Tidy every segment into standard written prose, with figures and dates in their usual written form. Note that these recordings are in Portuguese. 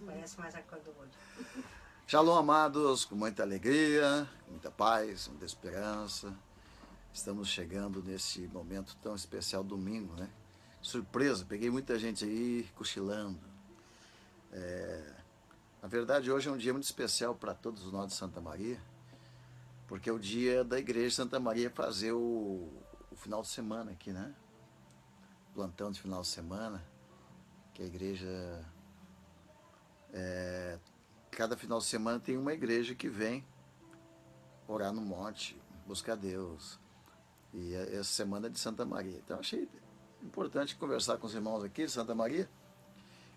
Parece mais a cor do olho. Shalom, amados, com muita alegria, muita paz, muita esperança. Estamos chegando nesse momento tão especial, domingo, né? Surpresa, peguei muita gente aí cochilando. Na verdade, hoje é um dia muito especial para todos nós de Santa Maria, porque é o dia da Igreja de Santa Maria fazer o final de semana aqui, né? Plantão de final de semana, que a igreja... cada final de semana tem uma igreja que vem orar no monte, buscar Deus. E essa semana é de Santa Maria. Então achei importante conversar com os irmãos aqui de Santa Maria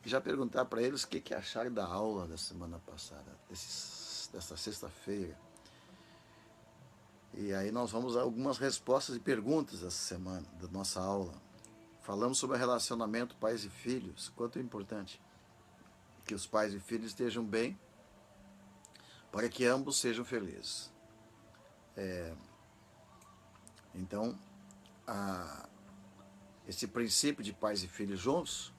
e já perguntar para eles o que acharam da aula da semana passada, dessa sexta-feira. E aí nós vamos a algumas respostas e perguntas essa semana da nossa aula. Falamos sobre o relacionamento pais e filhos, quanto é importante que os pais e filhos estejam bem para que ambos sejam felizes. Então, esse princípio de pais e filhos juntos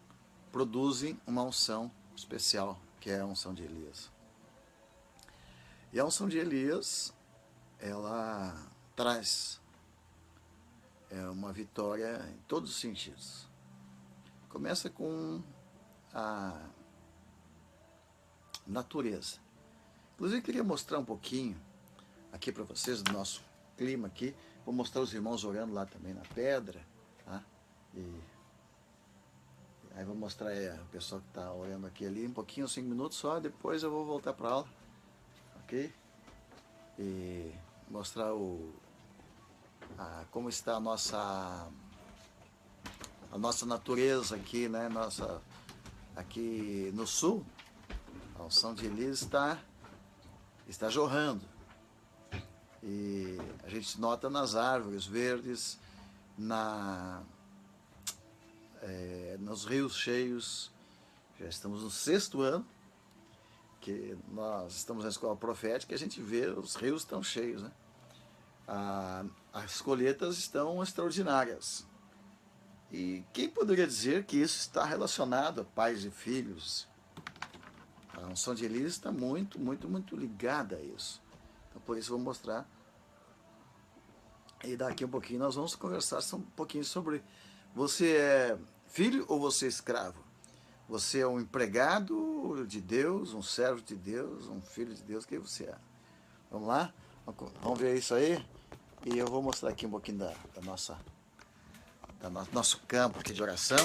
produzem uma unção especial, que é a unção de Elias. E a unção de Elias, ela traz uma vitória em todos os sentidos. Começa com a natureza. Inclusive, eu queria mostrar um pouquinho aqui para vocês do nosso clima aqui. Vou mostrar os irmãos orando lá também na pedra, tá? E aí vou mostrar o pessoal que está orando aqui ali, um pouquinho, 5 minutos só, depois eu vou voltar para a aula, ok? E mostrar como está a nossa natureza aqui, né? Aqui no sul, a unção de Elias está jorrando. E a gente nota nas árvores verdes, nos rios cheios. Já estamos no 6º ano que nós estamos na escola profética e a gente vê os rios estão cheios, né? As colheitas estão extraordinárias. E quem poderia dizer que isso está relacionado a pais e filhos? A unção de Elias está muito, muito, muito ligada a isso. Então, por isso, eu vou mostrar. E daqui um pouquinho nós vamos conversar um pouquinho sobre: você é filho ou você é escravo? Você é um empregado de Deus, um servo de Deus, um filho de Deus? Quem você é? Vamos lá? Vamos ver isso aí? E eu vou mostrar aqui um pouquinho nosso campo aqui de oração.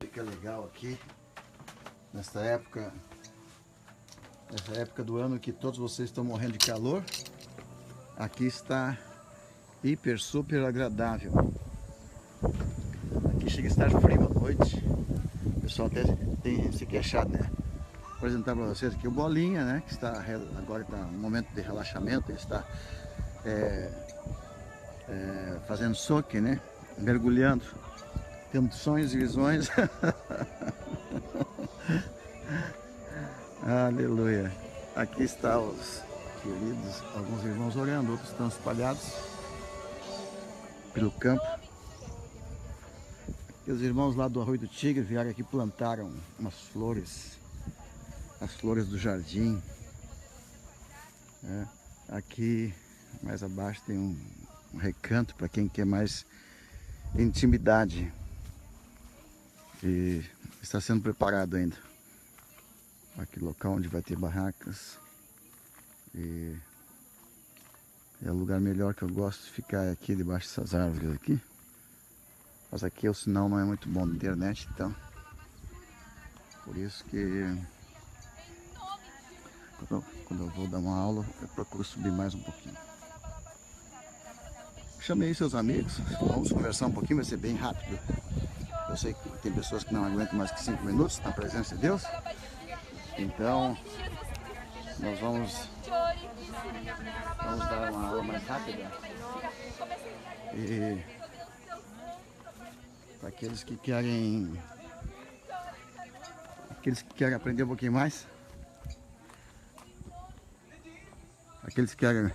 Fica legal aqui, nessa época do ano que todos vocês estão morrendo de calor. Aqui está super agradável. Aqui chega a estar frio à noite. O pessoal até tem se queixado, né? Vou apresentar para vocês aqui o Bolinha, né? Que agora está no momento de relaxamento. Ele está fazendo soque, né? Mergulhando. Temos sonhos e visões. Aleluia. Aqui estão os queridos, alguns irmãos orando, outros estão espalhados pelo campo. E os irmãos lá do Arroio do Tigre vieram aqui, plantaram umas flores, as flores do jardim. Aqui mais abaixo tem um recanto para quem quer mais intimidade. E está sendo preparado ainda. Aqui local onde vai ter barracas. E é o lugar melhor que eu gosto de ficar, aqui debaixo dessas árvores aqui. Mas aqui o sinal não é muito bom na internet, então por isso que quando eu vou dar uma aula eu procuro subir mais um pouquinho. Chamei seus amigos, vamos conversar um pouquinho, vai ser bem rápido. Eu sei que tem pessoas que não aguentam mais que 5 minutos na presença de Deus. Então nós vamos dar uma aula mais rápida. E para aqueles que querem aprender um pouquinho mais, aqueles que querem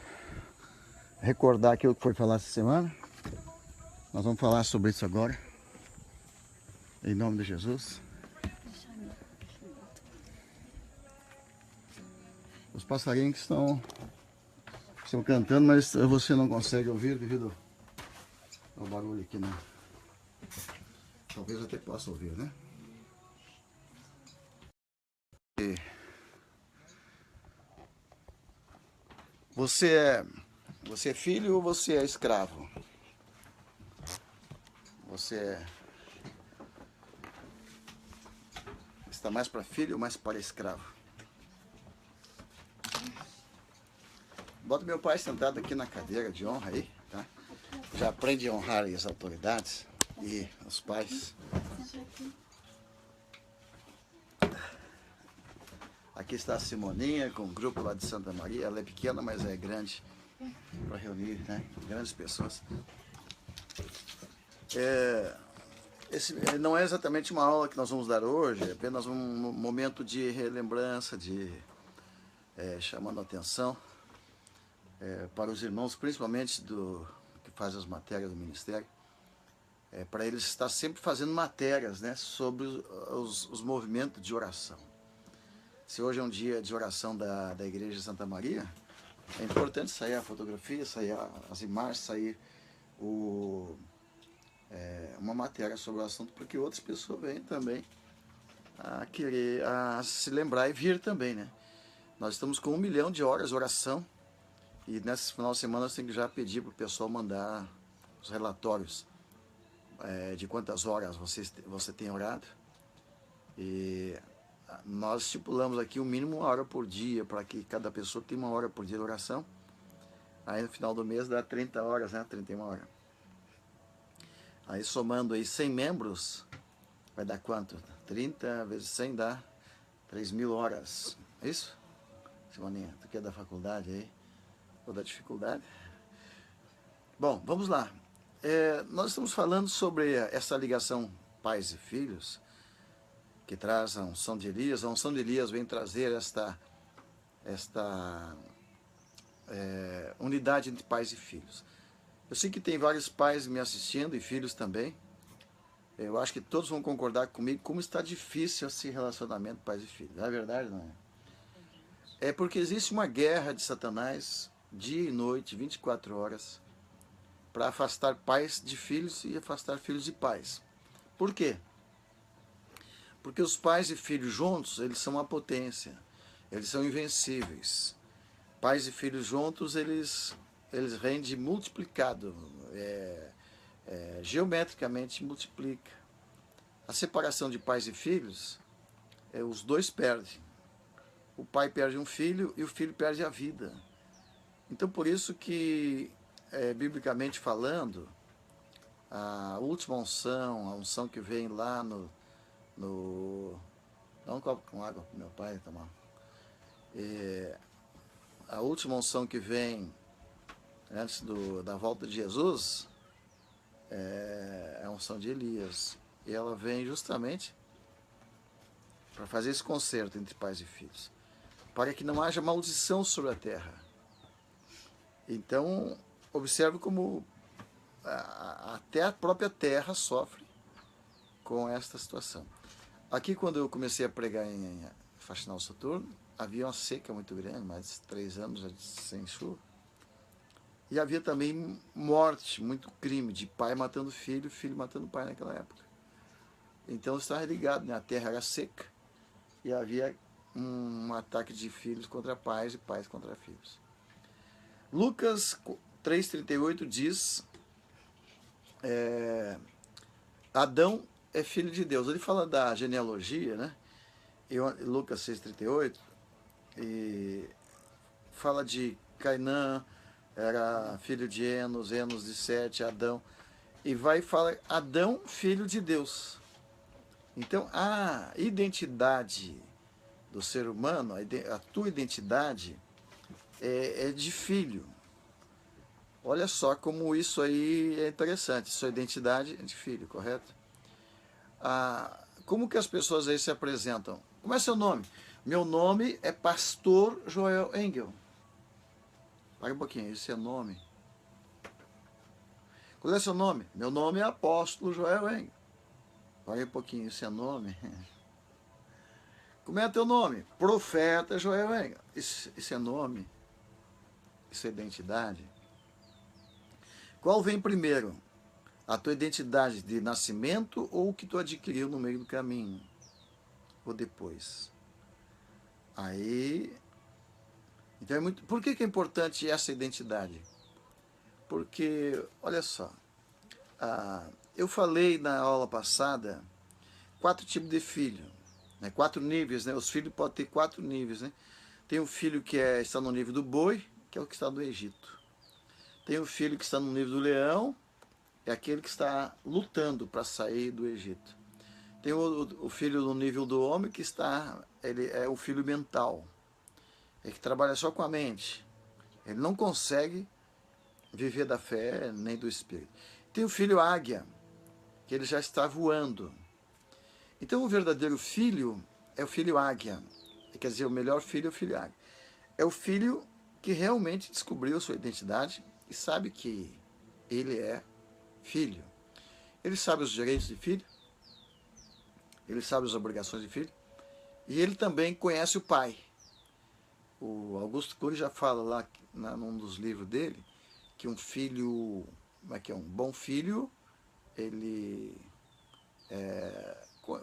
recordar aquilo que foi falado essa semana, nós vamos falar sobre isso agora, em nome de Jesus. passarinhos que estão cantando, mas você não consegue ouvir devido ao barulho aqui, né? Talvez até possa ouvir, né? Você é filho ou você é escravo? Você está mais para filho ou mais para escravo? Bota meu pai sentado aqui na cadeira de honra aí, tá? Já aprende a honrar as autoridades e os pais. Aqui está a Simoninha com o grupo lá de Santa Maria. Ela é pequena, mas é grande para reunir, né, grandes pessoas. Esse não é exatamente uma aula que nós vamos dar hoje, é apenas um momento de relembrança, chamando a atenção para os irmãos, principalmente que fazem as matérias do ministério, para eles estar sempre fazendo matérias, né, sobre os movimentos de oração. Se hoje é um dia de oração da Igreja de Santa Maria, é importante sair a fotografia, sair as imagens, sair uma matéria sobre o assunto, porque outras pessoas vêm também a se lembrar e vir também, né? Nós estamos com 1 milhão de horas de oração e nesse final de semana eu tenho que já pedir para o pessoal mandar os relatórios de quantas horas você tem orado. E nós estipulamos aqui o mínimo 1 hora por dia, para que cada pessoa tenha 1 hora por dia de oração. Aí no final do mês dá 30 horas, né? 31 horas. Aí somando aí 100 membros, vai dar quanto? 30 vezes 100 dá 3.000 horas. É isso? Simoninha, tu que é da faculdade aí? Ou da dificuldade? Bom, vamos lá. Nós estamos falando sobre essa ligação pais e filhos, que traz a unção de Elias. A unção de Elias vem trazer esta unidade entre pais e filhos. Eu sei que tem vários pais me assistindo e filhos também. Eu acho que todos vão concordar comigo como está difícil esse relacionamento pais e filhos. Não é verdade, não é? É porque existe uma guerra de Satanás, dia e noite, 24 horas, para afastar pais de filhos e afastar filhos de pais. Por quê? Porque os pais e filhos juntos, eles são uma potência, eles são invencíveis. Pais e filhos juntos, eles rendem multiplicado, geometricamente multiplica. A separação de pais e filhos, os dois perdem. O pai perde um filho e o filho perde a vida. Então, por isso que, biblicamente falando, a última unção, a unção que vem lá dá um copo com água para meu pai tomar. A última unção que vem antes da volta de Jesus é a unção de Elias. E ela vem justamente para fazer esse concerto entre pais e filhos, para que não haja maldição sobre a terra. Então, observe como até a própria terra sofre com esta situação. Aqui, quando eu comecei a pregar em Faxinal Soturno, havia uma seca muito grande, mais de 3 anos sem chuva. E havia também morte, muito crime, de pai matando filho, filho matando pai naquela época. Então estava ligado, né? A terra era seca e havia um ataque de filhos contra pais e pais contra filhos. Lucas 3,38 diz, Adão é filho de Deus. Ele fala da genealogia, né? Lucas 6,38, e fala de Cainã, era filho de Enos, Enos de Sete, Adão, e vai falar Adão, filho de Deus. Então, a identidade do ser humano, a tua identidade é de filho. Olha só como isso aí é interessante, sua identidade é de filho, correto? Como que as pessoas aí se apresentam? Como é seu nome? Meu nome é Pastor Joel Engel. Para um pouquinho, esse é nome. Qual é seu nome? Meu nome é Apóstolo Joel Engel. Para um pouquinho, esse é nome. Como é teu nome? Profeta Joel Engel. Isso é nome? Isso é identidade? Qual vem primeiro? A tua identidade de nascimento ou o que tu adquiriu no meio do caminho? Ou depois? Aí... Então é muito... Por que é importante essa identidade? Porque, olha só, eu falei na aula passada 4 tipos de filho, né? 4 níveis, né? Os filhos podem ter 4 níveis, né? Tem o filho que está no nível do boi, que é o que está no Egito. Tem o filho que está no nível do leão, é aquele que está lutando para sair do Egito. Tem o filho no nível do homem, que ele é o filho mental, é que trabalha só com a mente. Ele não consegue viver da fé nem do espírito. Tem o filho águia, que ele já está voando. Então o verdadeiro filho é o filho águia. Quer dizer, o melhor filho é o filho águia. É o filho que realmente descobriu sua identidade e sabe que ele é filho. Ele sabe os direitos de filho, ele sabe as obrigações de filho, e ele também conhece o pai. O Augusto Cury já fala lá, num dos livros dele, que um filho, como é que é, um bom filho, ele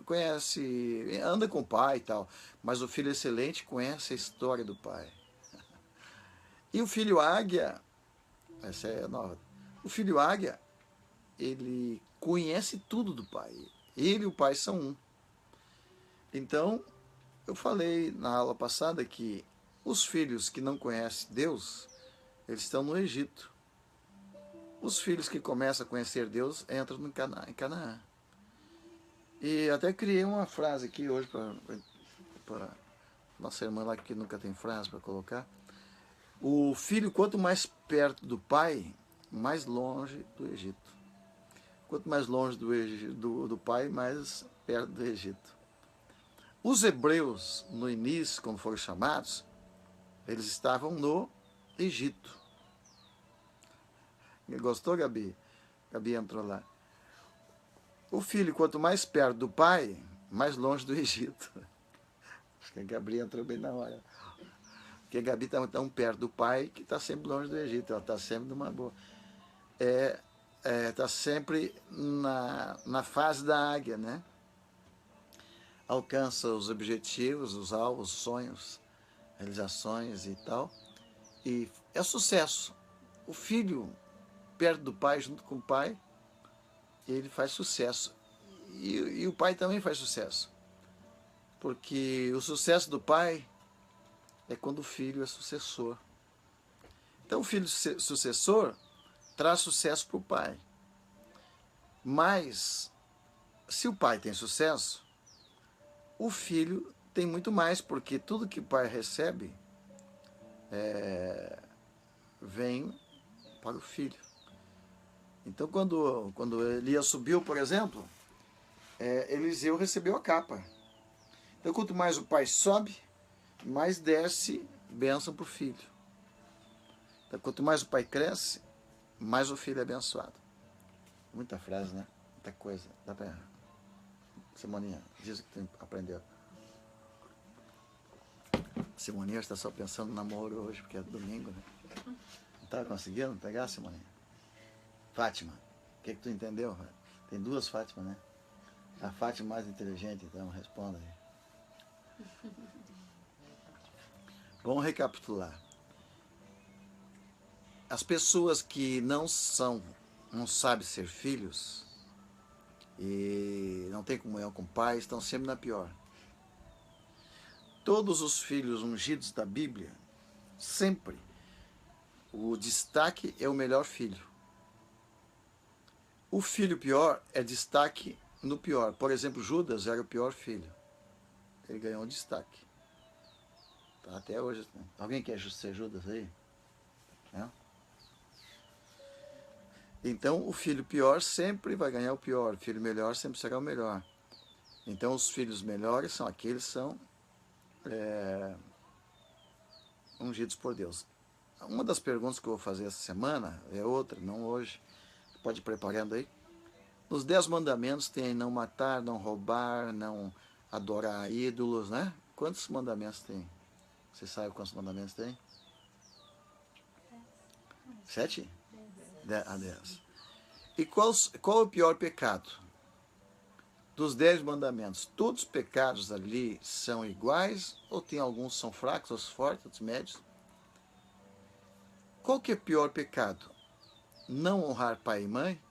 conhece, anda com o pai e tal, mas o filho excelente conhece a história do pai. E o filho águia, essa é nova, o filho águia, ele conhece tudo do pai. Ele e o pai são um. Então, eu falei na aula passada que os filhos que não conhecem Deus, eles estão no Egito. Os filhos que começam a conhecer Deus entram em Canaã. E até criei uma frase aqui hoje para nossa irmã lá que nunca tem frase para colocar. O filho, quanto mais perto do pai, mais longe do Egito. Quanto mais longe do pai, mais perto do Egito. Os hebreus, no início, quando foram chamados, eles estavam no Egito. Gostou, Gabi? Gabi entrou lá. O filho, quanto mais perto do pai, mais longe do Egito. Acho que a Gabi entrou bem na hora. Porque a Gabi está tão perto do pai que está sempre longe do Egito. Ela está sempre numa boa. Está sempre na fase da águia, né? Alcança os objetivos, os alvos, os sonhos, realizações e tal. E é sucesso. O filho, perto do pai, junto com o pai, ele faz sucesso. E o pai também faz sucesso. Porque o sucesso do pai é quando o filho é sucessor. Então o filho sucessor traz sucesso para o pai. Mas, se o pai tem sucesso, o filho tem muito mais, porque tudo que o pai recebe vem para o filho. Então, quando Elias subiu, por exemplo, Eliseu recebeu a capa. Então, quanto mais o pai sobe, mais desce bênção para o filho. Então, quanto mais o pai cresce, mais o filho é abençoado. Muita frase, né? Muita coisa. Dá para... Simoninha, diz o que tu aprendeu. Simoninha está só pensando no namoro hoje, porque é domingo, né? Não estava conseguindo pegar, Simoninha? Fátima, o que tu entendeu? Tem 2 Fátimas, né? A Fátima mais inteligente, então responda aí. Vamos recapitular. As pessoas que não sabem ser filhos e não têm comunhão com o pai, estão sempre na pior. Todos os filhos ungidos da Bíblia, sempre, o destaque é o melhor filho. O filho pior é destaque no pior. Por exemplo, Judas era o pior filho. Ele ganhou um destaque. Tá, até hoje. Né? Alguém quer ser Judas aí? Não? Então, o filho pior sempre vai ganhar o pior. O filho melhor sempre será o melhor. Então, os filhos melhores são aqueles que são ungidos por Deus. Uma das perguntas que eu vou fazer essa semana é outra, não hoje. Pode ir preparando aí. Nos 10 mandamentos tem não matar, não roubar, não adorar ídolos, né? Quantos mandamentos tem? Você sabe quantos mandamentos tem? 7? 10. E qual é o pior pecado? Dos 10 mandamentos, todos os pecados ali são iguais? Ou tem alguns que são fracos, outros fortes, outros médios? Qual que é o pior pecado? Não honrar pai e mãe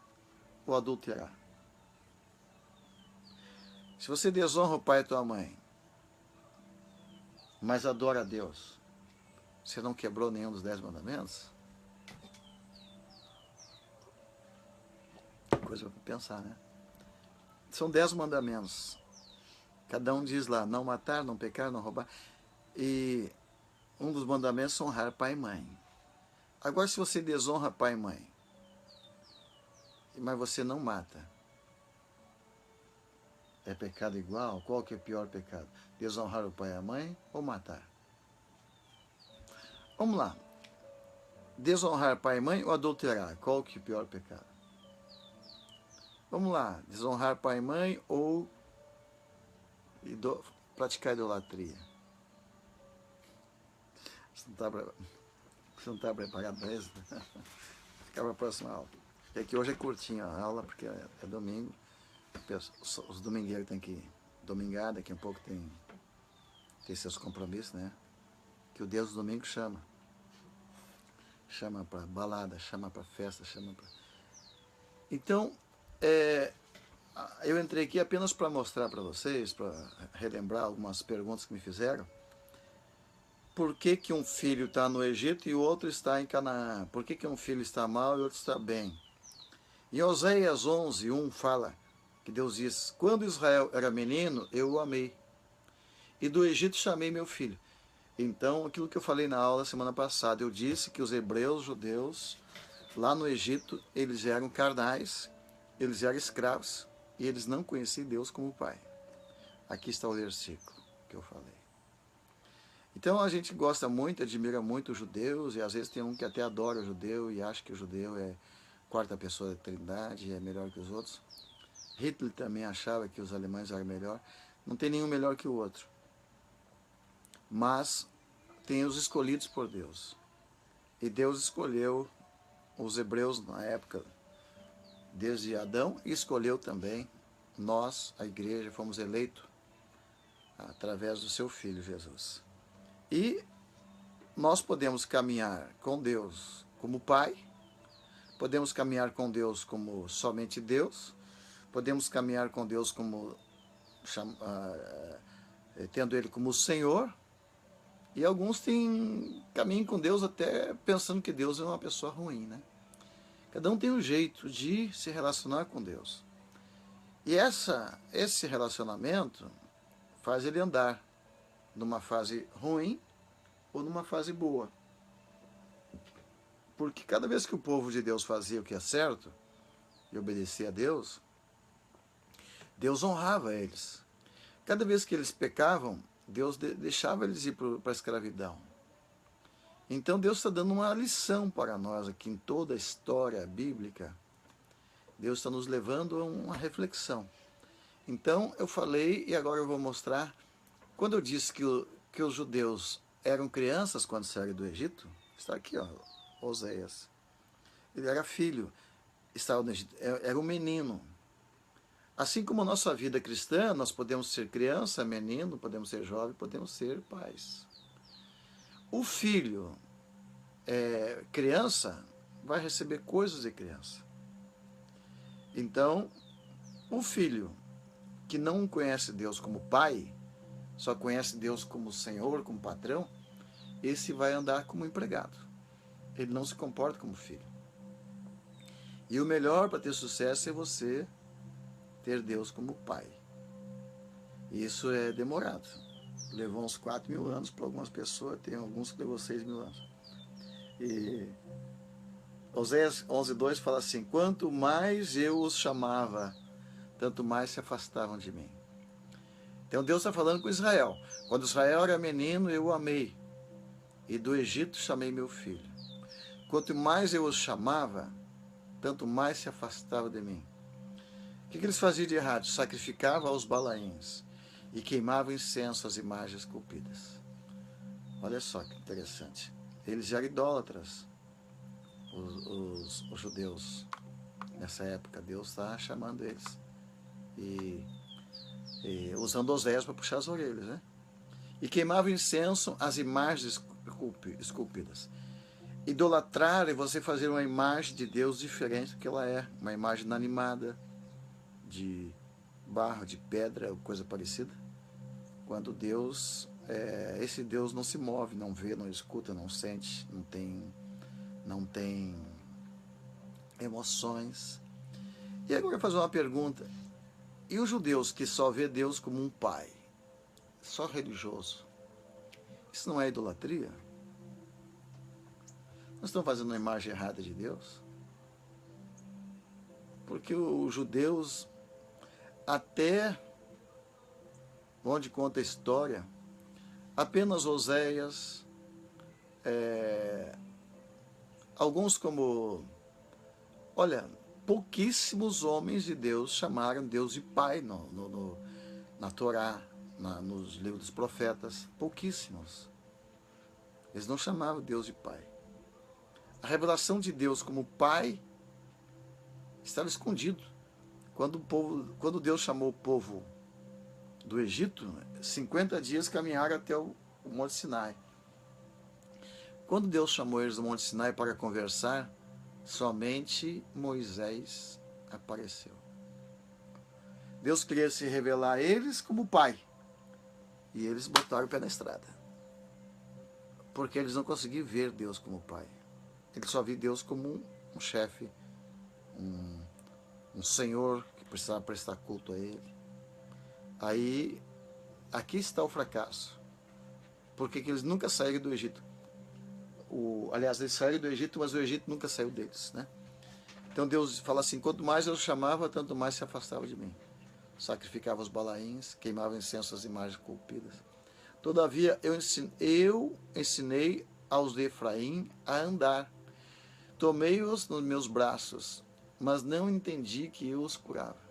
ou adulterar? Se você desonra o pai e tua mãe, mas adora a Deus, você não quebrou nenhum dos 10 mandamentos? Coisa para pensar, né? São 10 mandamentos. Cada um diz lá, não matar, não pecar, não roubar. E um dos mandamentos é honrar pai e mãe. Agora, se você desonra pai e mãe, mas você não mata, é pecado igual? Qual que é o pior pecado? Desonrar o pai e a mãe ou matar? Vamos lá. Desonrar pai e mãe ou adulterar? Qual que é o pior pecado? Vamos lá. Desonrar pai e mãe ou praticar idolatria? Você não está preparado para isso? Fica para a próxima aula. É que hoje é curtinha a aula, porque é domingo. Os domingueiros têm que domingar, daqui a pouco tem seus compromissos, né? Que o Deus do domingo chama. Chama para balada, chama para festa, chama para... Então, eu entrei aqui apenas para mostrar para vocês, para relembrar algumas perguntas que me fizeram. Por que que um filho está no Egito e o outro está em Canaã? Por que que um filho está mal e o outro está bem? Em Oséias 11:1 fala que Deus diz, quando Israel era menino, eu o amei, e do Egito chamei meu filho. Então, aquilo que eu falei na aula semana passada, eu disse que os hebreus, judeus, lá no Egito, eles eram carnais, eles eram escravos, e eles não conheciam Deus como Pai. Aqui está o versículo que eu falei. Então, a gente gosta muito, admira muito os judeus, e às vezes tem um que até adora o judeu, e acha que o judeu é quarta pessoa da Trindade, é melhor que os outros. Hitler também achava que os alemães eram melhor. Não tem nenhum melhor que o outro. Mas tem os escolhidos por Deus. E Deus escolheu os hebreus na época, desde Adão, e escolheu também nós, a igreja, fomos eleitos através do seu Filho Jesus. E nós podemos caminhar com Deus como Pai, podemos caminhar com Deus como somente Deus, podemos caminhar com Deus como tendo Ele como Senhor, e alguns caminham com Deus até pensando que Deus é uma pessoa ruim, né? Cada um tem um jeito de se relacionar com Deus. E esse relacionamento faz ele andar numa fase ruim ou numa fase boa. Porque cada vez que o povo de Deus fazia o que é certo e obedecia a Deus, Deus honrava eles. Cada vez que eles pecavam, Deus deixava eles ir para a escravidão. Então Deus está dando uma lição para nós aqui em toda a história bíblica. Deus está nos levando a uma reflexão. Então eu falei e agora eu vou mostrar. Quando eu disse que os judeus eram crianças quando saíram do Egito, está aqui, ó, Oséias. Ele era filho, estava no Egito, era um menino. Assim como a nossa vida cristã, nós podemos ser criança, menino, podemos ser jovem, podemos ser pais. O filho, criança, vai receber coisas de criança. Então, o filho que não conhece Deus como pai, só conhece Deus como Senhor, como patrão, esse vai andar como empregado. Ele não se comporta como filho. E o melhor para ter sucesso é você ter Deus como pai. Isso é demorado. Levou uns 4.000 anos para algumas pessoas, tem alguns que levou 6.000 anos. E Oséias 11:2 fala assim, quanto mais eu os chamava, tanto mais se afastavam de mim. Então Deus está falando com Israel. Quando Israel era menino, eu o amei, e do Egito chamei meu filho. Quanto mais eu os chamava, tanto mais se afastava de mim. O que eles faziam de errado? Sacrificavam aos Balaíns. e queimavam incenso às imagens esculpidas. Olha só que interessante. Eles eram idólatras, os judeus. Nessa época, Deus está chamando eles. E usando Oséias para puxar as orelhas, né? E queimavam incenso às imagens esculpidas. Idolatrar é você fazer uma imagem de Deus diferente do que ela é. Uma imagem inanimada, de barro, de pedra, coisa parecida. Quando Deus, esse Deus não se move, não vê, não escuta, não sente, não tem emoções. E agora eu vou fazer uma pergunta. E os judeus que só vê Deus como um pai, só religioso, isso não é idolatria? Nós estamos fazendo uma imagem errada de Deus? Porque os judeus, até onde conta a história, apenas Oséias, alguns como, olha, pouquíssimos homens de Deus chamaram Deus de pai na Torá, nos livros dos profetas, pouquíssimos. Eles não chamavam Deus de pai. A revelação de Deus como pai estava escondido. Quando Deus chamou o povo do Egito, 50 dias caminharam até o Monte Sinai. Quando Deus chamou eles do Monte Sinai para conversar, somente Moisés apareceu. Deus queria se revelar a eles como pai. E eles botaram o pé na estrada. Porque eles não conseguiam ver Deus como pai. Eles só viam Deus como um chefe, um senhor que precisava prestar culto a ele. Aí, aqui está o fracasso. Porque eles nunca saíram do Egito. Aliás, eles saíram do Egito, mas o Egito nunca saiu deles, né? Então Deus fala assim, quanto mais eu chamava, tanto mais se afastava de mim. Sacrificava os balaíns, queimava incenso às imagens esculpidas. Todavia, eu ensinei aos de Efraim a andar. Tomei-os nos meus braços, mas não entendi que eu os curava.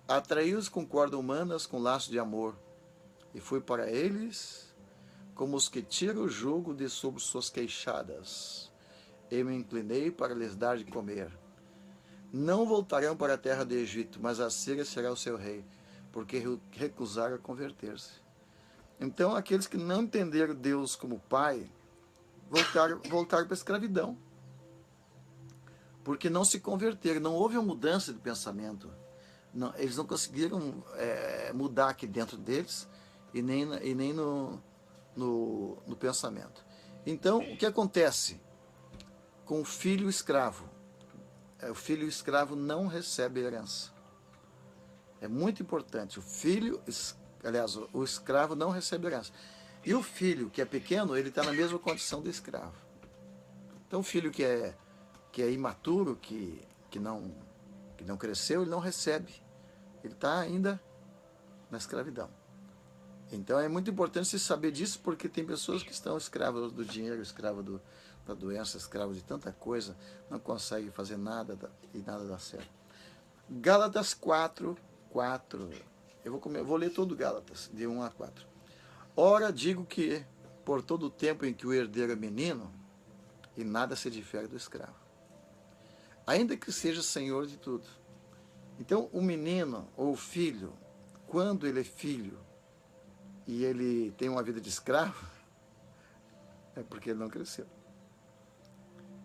Atraí-os com cordas humanas, com laço de amor, e fui para eles como os que tiram o jugo de sobre suas queixadas. E me inclinei para lhes dar de comer. Não voltarão para a terra do Egito, mas a Síria será o seu rei, porque recusaram a converter-se. Então, aqueles que não entenderam Deus como pai, voltaram para a escravidão. Porque não se converteram, não houve uma mudança de pensamento. Não, eles não conseguiram mudar aqui dentro deles e nem no pensamento. Então, o que acontece com o filho escravo? O filho escravo não recebe herança. É muito importante. O escravo não recebe herança. E o filho que é pequeno, ele está na mesma condição do escravo. Então, o filho que é imaturo, que não cresceu, ele não recebe. Ele está ainda na escravidão. Então é muito importante se saber disso, porque tem pessoas que estão escravas do dinheiro, escravas da doença, escravas de tanta coisa, não conseguem fazer nada e nada dá certo. Gálatas 4. Eu vou ler todo Gálatas, de 1 a 4. Ora, digo que por todo o tempo em que o herdeiro é menino, e nada se difere do escravo, ainda que seja senhor de tudo. Então, o menino ou o filho, quando ele é filho e ele tem uma vida de escravo, é porque ele não cresceu.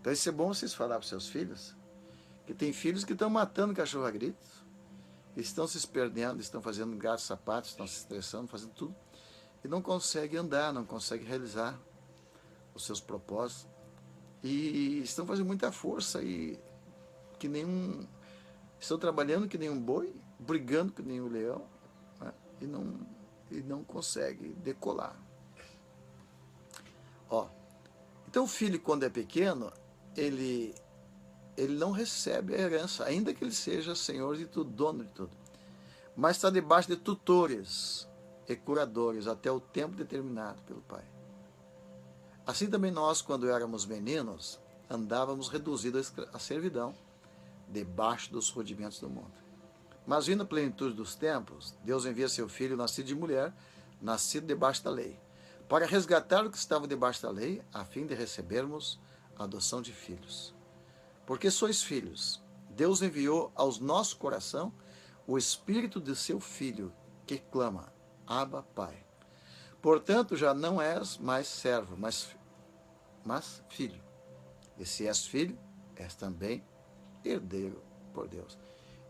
Então, isso é bom vocês falar para os seus filhos, que tem filhos que estão matando cachorro a gritos, estão se perdendo, estão fazendo gatos, sapatos, estão se estressando, fazendo tudo, e não conseguem andar, não conseguem realizar os seus propósitos, e estão fazendo muita força, e estão trabalhando que nem um boi, brigando que nem um leão, né? e não consegue decolar. Então o filho, quando é pequeno, ele não recebe a herança, ainda que ele seja senhor de tudo, dono de tudo. Mas está debaixo de tutores e curadores até o tempo determinado pelo pai. Assim também nós, quando éramos meninos, andávamos reduzidos à servidão, debaixo dos rudimentos do mundo. Mas vindo a plenitude dos tempos, Deus envia seu Filho, nascido de mulher, nascido debaixo da lei, para resgatar o que estava debaixo da lei, a fim de recebermos a adoção de filhos. Porque sois filhos, Deus enviou aos nossos corações o Espírito de seu Filho, que clama, Abba, Pai. Portanto, já não és mais servo, mas filho. E se és filho, és também herdeiro por Deus.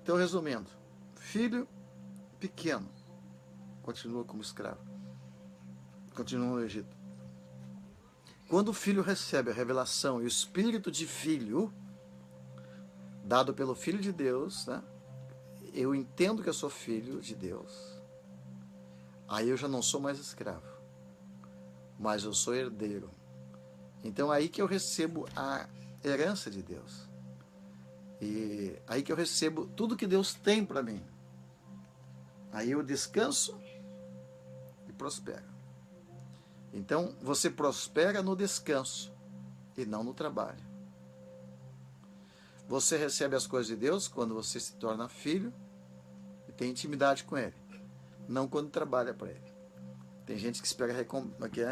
Então, resumindo, filho pequeno continua como escravo, continua no Egito. Quando o filho recebe a revelação e o espírito de filho, dado pelo Filho de Deus, né? Eu entendo que eu sou filho de Deus. Aí eu já não sou mais escravo, mas eu sou herdeiro. Então é aí que eu recebo a herança de Deus. E aí que eu recebo tudo que Deus tem para mim. Aí eu descanso e prospero. Então você prospera no descanso e não no trabalho. Você recebe as coisas de Deus quando você se torna filho e tem intimidade com Ele, não quando trabalha para Ele. Tem gente que espera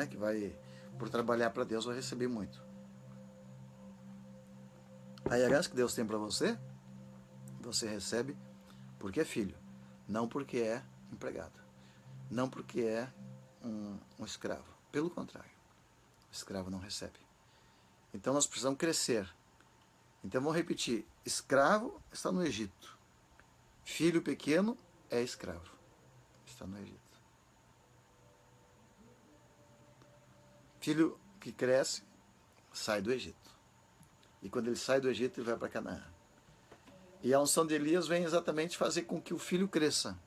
que vai, por trabalhar para Deus, vai receber muito. A herança que Deus tem para você, você recebe porque é filho, não porque é empregado, não porque é um escravo. Pelo contrário, o escravo não recebe. Então nós precisamos crescer. Então vamos repetir, escravo está no Egito, filho pequeno é escravo, está no Egito. Filho que cresce, sai do Egito. E quando ele sai do Egito, ele vai para Canaã. E a unção de Elias vem exatamente fazer com que o filho cresça.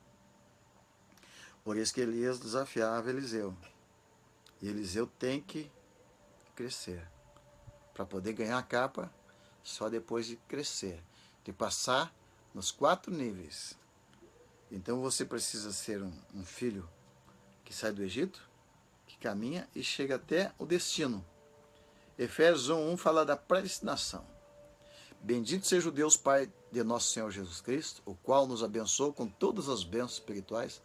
Por isso que Elias desafiava Eliseu. E Eliseu tem que crescer. Para poder ganhar a capa, só depois de crescer. De passar nos 4 níveis. Então você precisa ser um filho que sai do Egito, que caminha e chega até o destino. Efésios 1:1 fala da predestinação. Bendito seja o Deus Pai de nosso Senhor Jesus Cristo, o qual nos abençoou com todas as bênçãos espirituais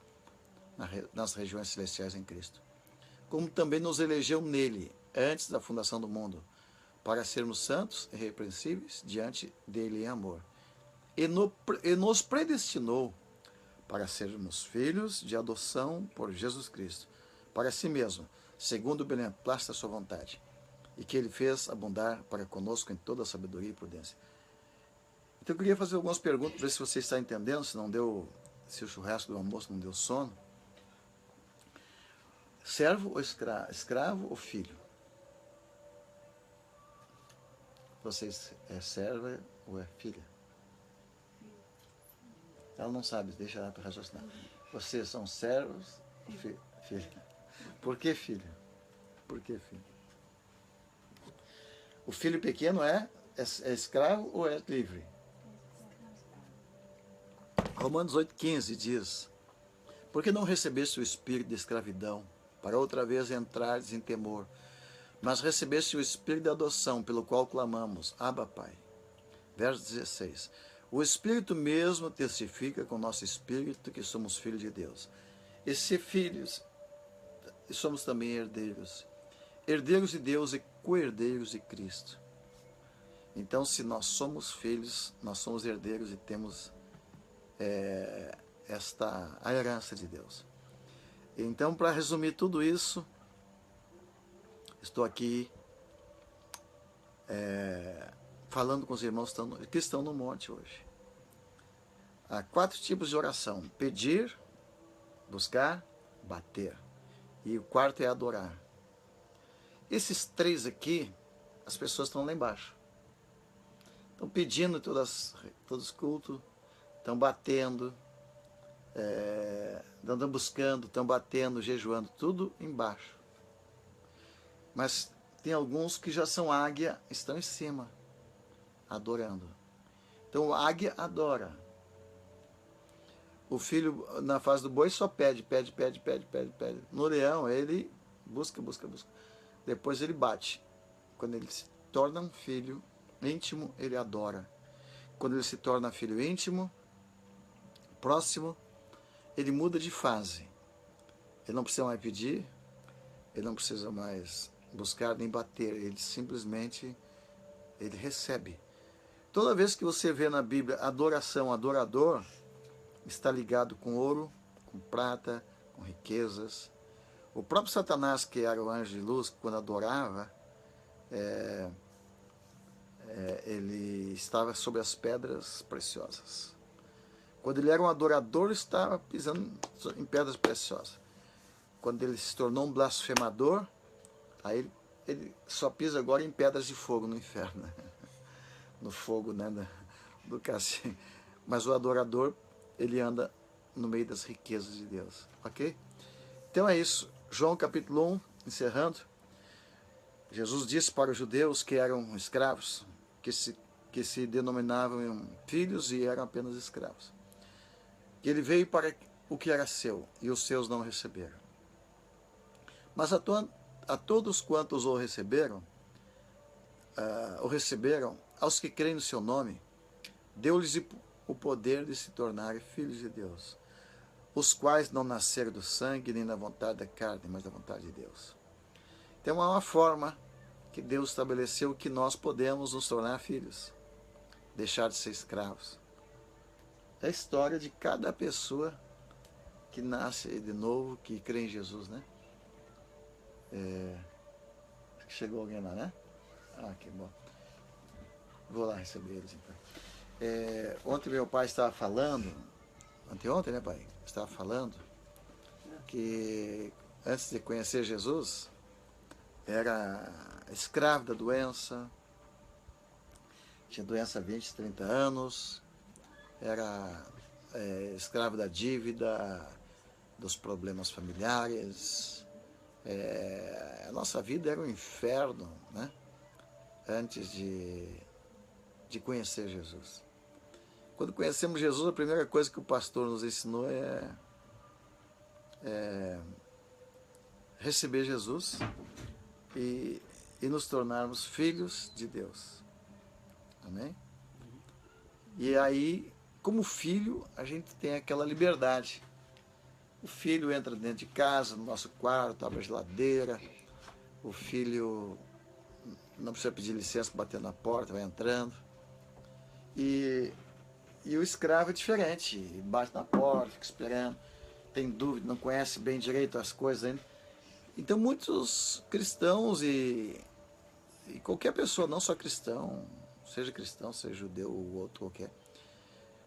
nas regiões celestiais em Cristo. Como também nos elegeu nele, antes da fundação do mundo, para sermos santos e irrepreensíveis diante dele em amor. E nos predestinou para sermos filhos de adoção por Jesus Cristo, para si mesmo, segundo o beneplácito da sua vontade, e que ele fez abundar para conosco em toda a sabedoria e prudência. Então eu queria fazer algumas perguntas, ver se você está entendendo, se o churrasco do almoço não deu sono. Servo ou escravo ou filho? Você é serva ou é filha? Ela não sabe, deixa ela para raciocinar. Vocês são servos ou filha? Por que filho? Por que filho? O filho pequeno é escravo ou é livre? Romanos 8,15 diz: Por que não recebeste o espírito de escravidão, para outra vez entrares em temor, mas recebeste o espírito de adoção, pelo qual clamamos, Abba, Pai. Verso 16. O Espírito mesmo testifica com o nosso espírito que somos filhos de Deus. E se filhos, somos também herdeiros. Herdeiros de Deus e co-herdeiros de Cristo. Então, se nós somos filhos, nós somos herdeiros e temos a herança de Deus. Então, para resumir tudo isso, estou aqui falando com os irmãos que estão no monte hoje. Há 4 tipos de oração: pedir, buscar, bater. E o 4º é adorar. Esses 3 aqui, as pessoas estão lá embaixo. Estão pedindo todos os cultos, estão batendo, estão buscando, estão batendo, jejuando, tudo embaixo. Mas tem alguns que já são águia, estão em cima, adorando. Então a águia adora. O filho, na fase do boi, só pede. No leão, ele busca. Depois ele bate. Quando ele se torna um filho íntimo, ele adora. Quando ele se torna filho íntimo, próximo, ele muda de fase. Ele não precisa mais pedir, ele não precisa mais buscar nem bater, ele simplesmente ele recebe. Toda vez que você vê na Bíblia adoração, adorador, está ligado com ouro, com prata, com riquezas. O próprio Satanás, que era o anjo de luz, quando adorava, ele estava sobre as pedras preciosas. Quando ele era um adorador, estava pisando em pedras preciosas. Quando ele se tornou um blasfemador, aí ele só pisa agora em pedras de fogo no inferno. No fogo, né, do castigo. Mas o adorador, ele anda no meio das riquezas de Deus. Ok? Então é isso. João capítulo 1, encerrando. Jesus disse para os judeus que eram escravos, que se denominavam filhos e eram apenas escravos. Que ele veio para o que era seu, e os seus não receberam. Mas a todos quantos o receberam, aos que creem no seu nome, deu-lhes o poder de se tornarem filhos de Deus, os quais não nasceram do sangue, nem da vontade da carne, mas da vontade de Deus. Então é uma forma que Deus estabeleceu que nós podemos nos tornar filhos, deixar de ser escravos. É a história de cada pessoa que nasce de novo, que crê em Jesus, né? Chegou alguém lá, né? Ah, que bom. Vou lá receber eles, então. Ontem meu pai estava falando, anteontem, né, pai? Estava falando que antes de conhecer Jesus, era escravo da doença, tinha doença há 20, 30 anos, era escravo da dívida, dos problemas familiares. A nossa vida era um inferno, né? Antes de conhecer Jesus. Quando conhecemos Jesus, a primeira coisa que o pastor nos ensinou é receber Jesus e nos tornarmos filhos de Deus. Amém? E aí, como filho, a gente tem aquela liberdade. O filho entra dentro de casa, no nosso quarto, abre a geladeira. O filho não precisa pedir licença para bater na porta, vai entrando. E o escravo é diferente, bate na porta, fica esperando, tem dúvida, não conhece bem direito as coisas ainda. Então muitos cristãos e qualquer pessoa, não só cristão, seja judeu ou outro qualquer,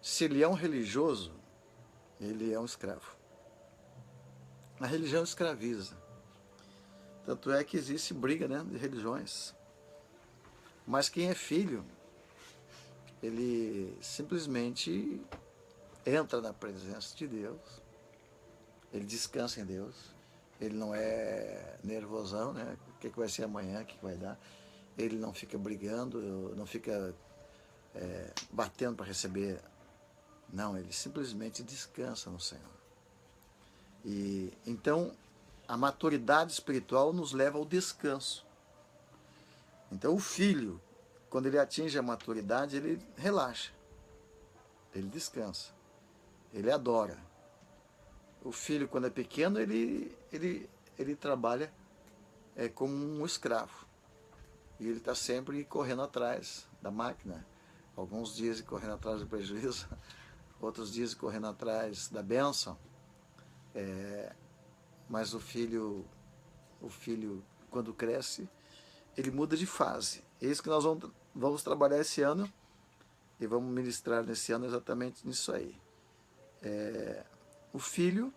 se ele é um religioso, ele é um escravo. A religião escraviza. Tanto é que existe briga, né, de religiões. Mas quem é filho, ele simplesmente entra na presença de Deus, ele descansa em Deus, ele não é nervosão, né? O que vai ser amanhã, o que vai dar. Ele não fica brigando, não fica batendo para receber. Não, ele simplesmente descansa no Senhor. E então a maturidade espiritual nos leva ao descanso. Então o filho, quando ele atinge a maturidade, ele relaxa, ele descansa, ele adora. O filho, quando é pequeno, ele trabalha como um escravo. E ele está sempre correndo atrás da máquina. Alguns dias correndo atrás do prejuízo, outros dias correndo atrás da bênção. Mas o filho, quando cresce, ele muda de fase. É isso que nós vamos trabalhar esse ano e vamos ministrar nesse ano exatamente nisso aí. O filho,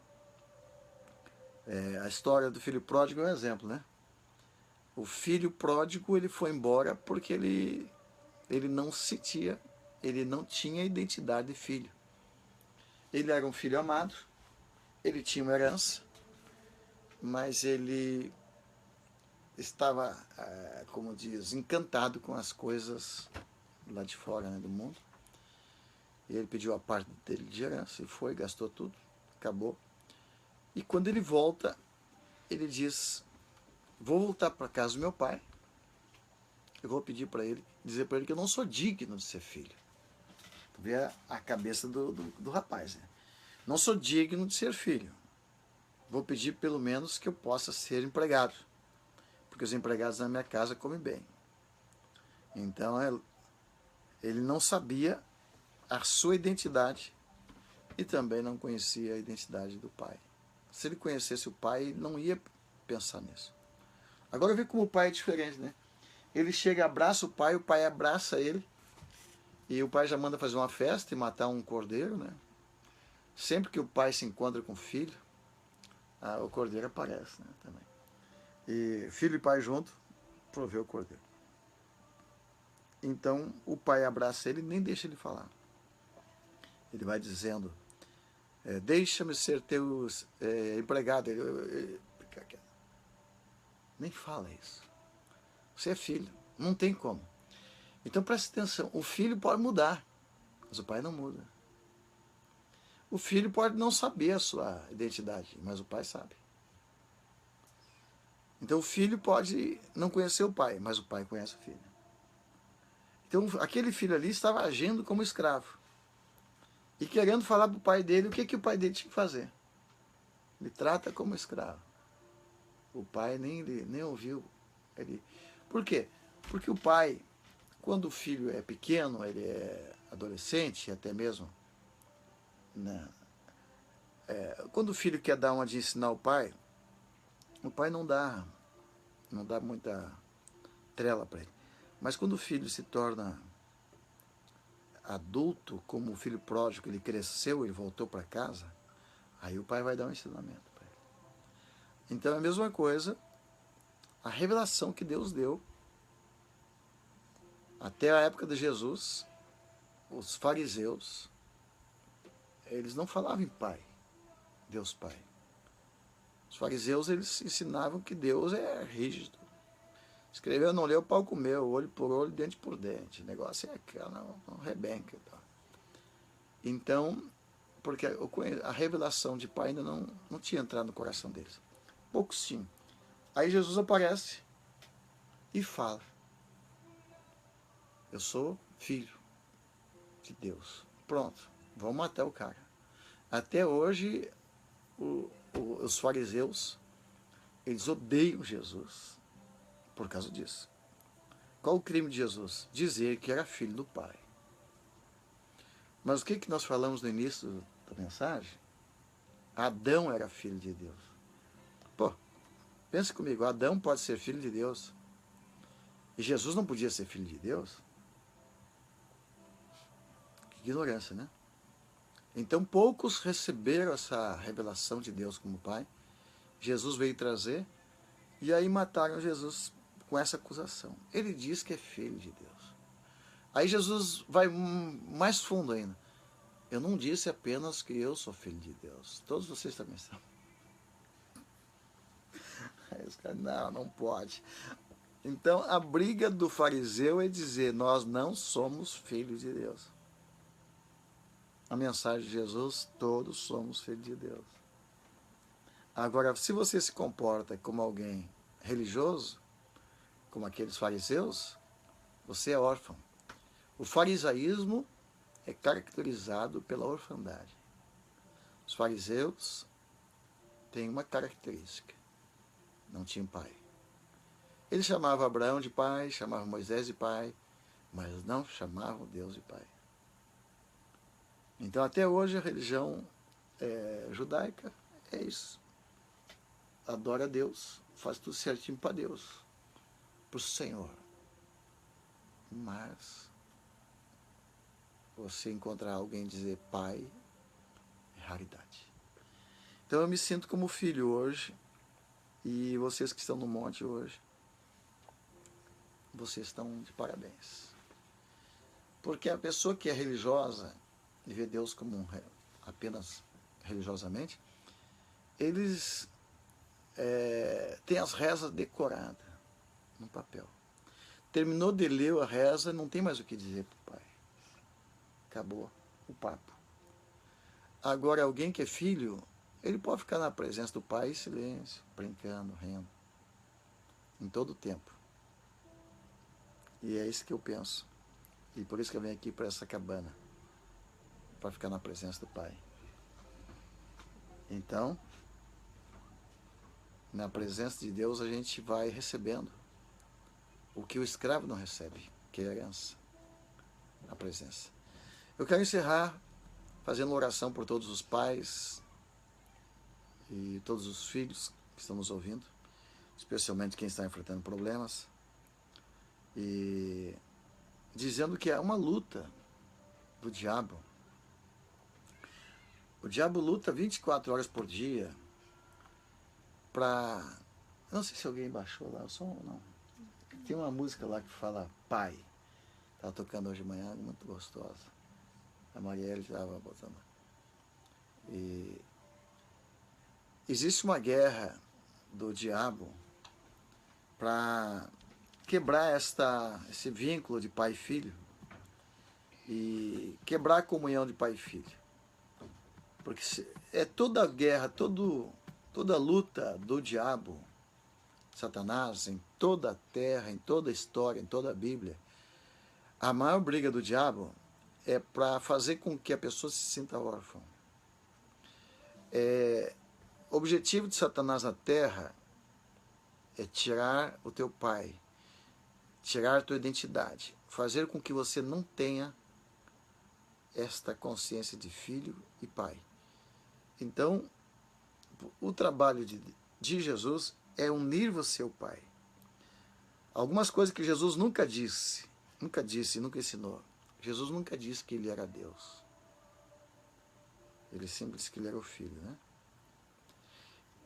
a história do filho pródigo é um exemplo, né? O filho pródigo, ele foi embora porque ele não tinha identidade de filho. Ele era um filho amado, ele tinha uma herança, mas ele estava, como diz, encantado com as coisas lá de fora, né, do mundo. E ele pediu a parte dele de herança, e foi, gastou tudo, acabou. E quando ele volta, ele diz: vou voltar para casa do meu pai, eu vou pedir para ele, dizer para ele que eu não sou digno de ser filho. Tu vê a cabeça do rapaz, né? não sou digno de ser filho. Vou pedir pelo menos que eu possa ser empregado, porque os empregados na minha casa comem bem. Então ele não sabia a sua identidade e também não conhecia a identidade do pai. Se ele conhecesse o pai, ele não ia pensar nisso. Agora vê como o pai é diferente, né? Ele chega, abraça o pai abraça ele, e o pai já manda fazer uma festa e matar um cordeiro, né? Sempre que o pai se encontra com o filho, o cordeiro aparece, né, também. E filho e pai junto, provê o cordeiro. Então o pai abraça ele e nem deixa ele falar. Ele vai dizendo, deixa-me ser teu empregado. Ele nem fala isso. Você é filho, não tem como. Então preste atenção, o filho pode mudar, mas o pai não muda. O filho pode não saber a sua identidade, mas o pai sabe. Então o filho pode não conhecer o pai, mas o pai conhece o filho. Então aquele filho ali estava agindo como escravo e querendo falar para o pai dele o que o pai dele tinha que fazer. Ele trata como escravo. O pai nem ouviu. Por quê? Porque o pai, quando o filho é pequeno, ele é adolescente, até mesmo, né? Quando o filho quer dar uma de ensinar o pai não dá muita trela para ele. Mas quando o filho se torna adulto, como o filho pródigo, ele cresceu, ele voltou para casa, aí o pai vai dar um ensinamento para ele. Então é a mesma coisa, a revelação que Deus deu. Até a época de Jesus, os fariseus, eles não falavam em pai, Deus Pai. Os fariseus, eles ensinavam que Deus é rígido. Escreveu, não leu, o pau comeu, olho por olho, dente por dente. O negócio é aquela, não rebenca. Então, porque a revelação de pai ainda não tinha entrado no coração deles. Poucos tinham. Aí Jesus aparece e fala, eu sou filho de Deus. Pronto, vamos matar o cara. Até hoje, os fariseus, eles odeiam Jesus por causa disso. Qual o crime de Jesus? Dizer que era filho do Pai. Mas o que nós falamos no início da mensagem? Adão era filho de Deus. Pô, pense comigo, Adão pode ser filho de Deus e Jesus não podia ser filho de Deus? Que ignorância, né? Então poucos receberam essa revelação de Deus como Pai. Jesus veio trazer e aí mataram Jesus com essa acusação. Ele diz que é filho de Deus. Aí Jesus vai mais fundo ainda. Eu não disse apenas que eu sou filho de Deus. Todos vocês também são. Aí os caras, não pode. Então a briga do fariseu é dizer, nós não somos filhos de Deus. A mensagem de Jesus, todos somos filhos de Deus. Agora, se você se comporta como alguém religioso, como aqueles fariseus, você é órfão. O farisaísmo é caracterizado pela orfandade. Os fariseus têm uma característica, não tinham pai. Eles chamavam Abraão de pai, chamavam Moisés de pai, mas não chamavam Deus de pai. Então até hoje a religião judaica é isso. Adora a Deus, faz tudo certinho para Deus, para o Senhor. Mas você encontrar alguém dizer pai é raridade. Então eu me sinto como filho hoje, e vocês que estão no monte hoje, vocês estão de parabéns. Porque a pessoa que é religiosa e vê Deus como apenas religiosamente, eles têm as rezas decoradas no papel. Terminou de ler a reza, não tem mais o que dizer para o pai. Acabou o papo. Agora, alguém que é filho, ele pode ficar na presença do pai em silêncio, brincando, rindo, em todo o tempo. E é isso que eu penso. E por isso que eu venho aqui para essa cabana, para ficar na presença do pai. Então, na presença de Deus, a gente vai recebendo o que o escravo não recebe, que é a herança, a presença. Eu quero encerrar fazendo oração por todos os pais e todos os filhos que estão nos ouvindo, especialmente quem está enfrentando problemas, e dizendo que é uma luta do diabo. O diabo luta 24 horas por dia para... Não sei se alguém baixou lá o som ou não. Tem uma música lá que fala Pai. Estava tocando hoje de manhã, muito gostosa. A Marielle estava botando. E existe uma guerra do diabo para quebrar esse vínculo de pai e filho e quebrar a comunhão de pai e filho. Porque é toda a guerra, toda a luta do diabo, Satanás, em toda a terra, em toda a história, em toda a Bíblia. A maior briga do diabo é para fazer com que a pessoa se sinta órfã. O objetivo de Satanás na terra é tirar o teu pai, tirar a tua identidade, fazer com que você não tenha esta consciência de filho e pai. Então, o trabalho de Jesus é unir você ao Pai. Algumas coisas que Jesus nunca disse, nunca ensinou. Jesus nunca disse que ele era Deus. Ele sempre disse que ele era o Filho, né?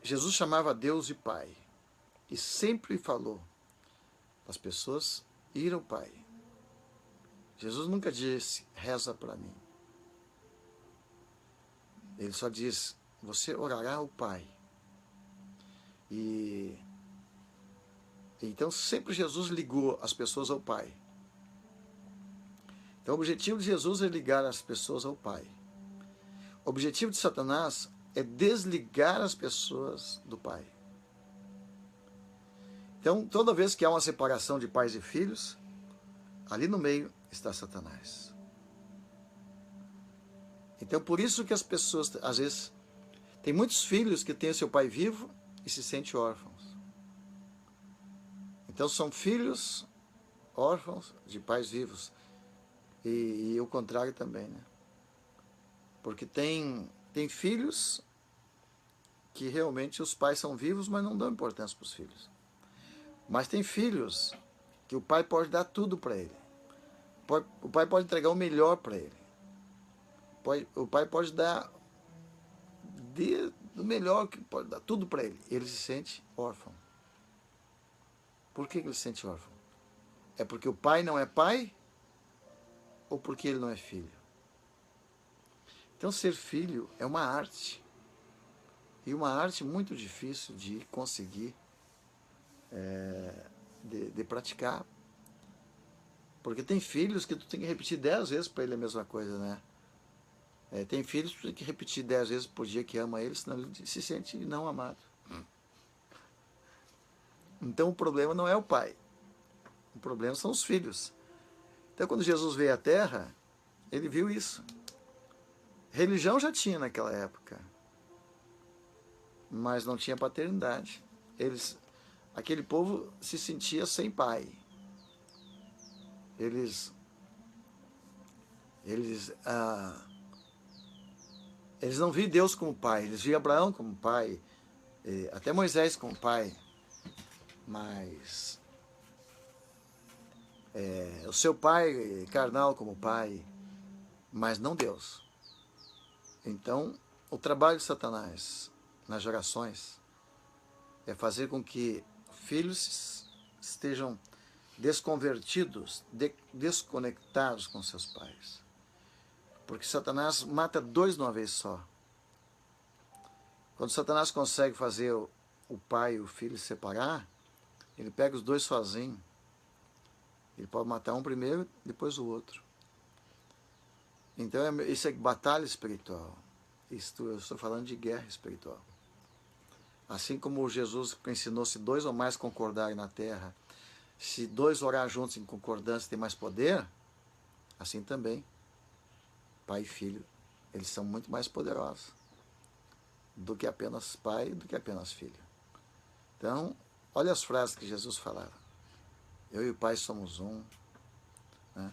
Jesus chamava Deus de Pai. E sempre falou para as pessoas ir ao Pai. Jesus nunca disse, reza para mim. Ele só diz, você orará ao Pai. E então sempre Jesus ligou as pessoas ao Pai. Então o objetivo de Jesus é ligar as pessoas ao Pai. O objetivo de Satanás é desligar as pessoas do Pai. Então toda vez que há uma separação de pais e filhos, ali no meio está Satanás. Então por isso que as pessoas, às vezes, tem muitos filhos que têm o seu pai vivo e se sentem órfãos. Então são filhos órfãos de pais vivos. E o contrário também, né? Porque tem filhos que realmente os pais são vivos, mas não dão importância para os filhos. Mas tem filhos que o pai pode dar tudo para ele. O pai pode entregar o melhor para ele. O pai pode dar do melhor, que pode dar tudo para ele. Ele se sente órfão. Por que ele se sente órfão? É porque o pai não é pai ou porque ele não é filho? Então ser filho é uma arte. E uma arte muito difícil de conseguir, de praticar. Porque tem filhos que tu tem que repetir 10 vezes para ele a mesma coisa, né? Tem filhos que tu tem que repetir 10 vezes por dia que ama ele, senão ele se sente não amado. Então o problema não é o pai. O problema são os filhos. Então quando Jesus veio à Terra, ele viu isso. Religião já tinha naquela época, mas não tinha paternidade. Aquele povo se sentia sem pai. Eles não viam Deus como pai, eles viam Abraão como pai, até Moisés como pai, mas o seu pai carnal como pai, mas não Deus. Então, o trabalho de Satanás nas gerações é fazer com que filhos estejam desconvertidos, desconectados com seus pais. Porque Satanás mata dois de uma vez só. Quando Satanás consegue fazer o pai e o filho se separar, ele pega os dois sozinho. Ele pode matar um primeiro, depois o outro. Então isso é batalha espiritual. Eu estou falando de guerra espiritual. Assim como Jesus ensinou, se dois ou mais concordarem na terra, se dois orar juntos em concordância tem mais poder, assim também, pai e filho, eles são muito mais poderosos. do que apenas pai, do que apenas filho. Então, olha as frases que Jesus falava. Eu e o Pai somos um. Né?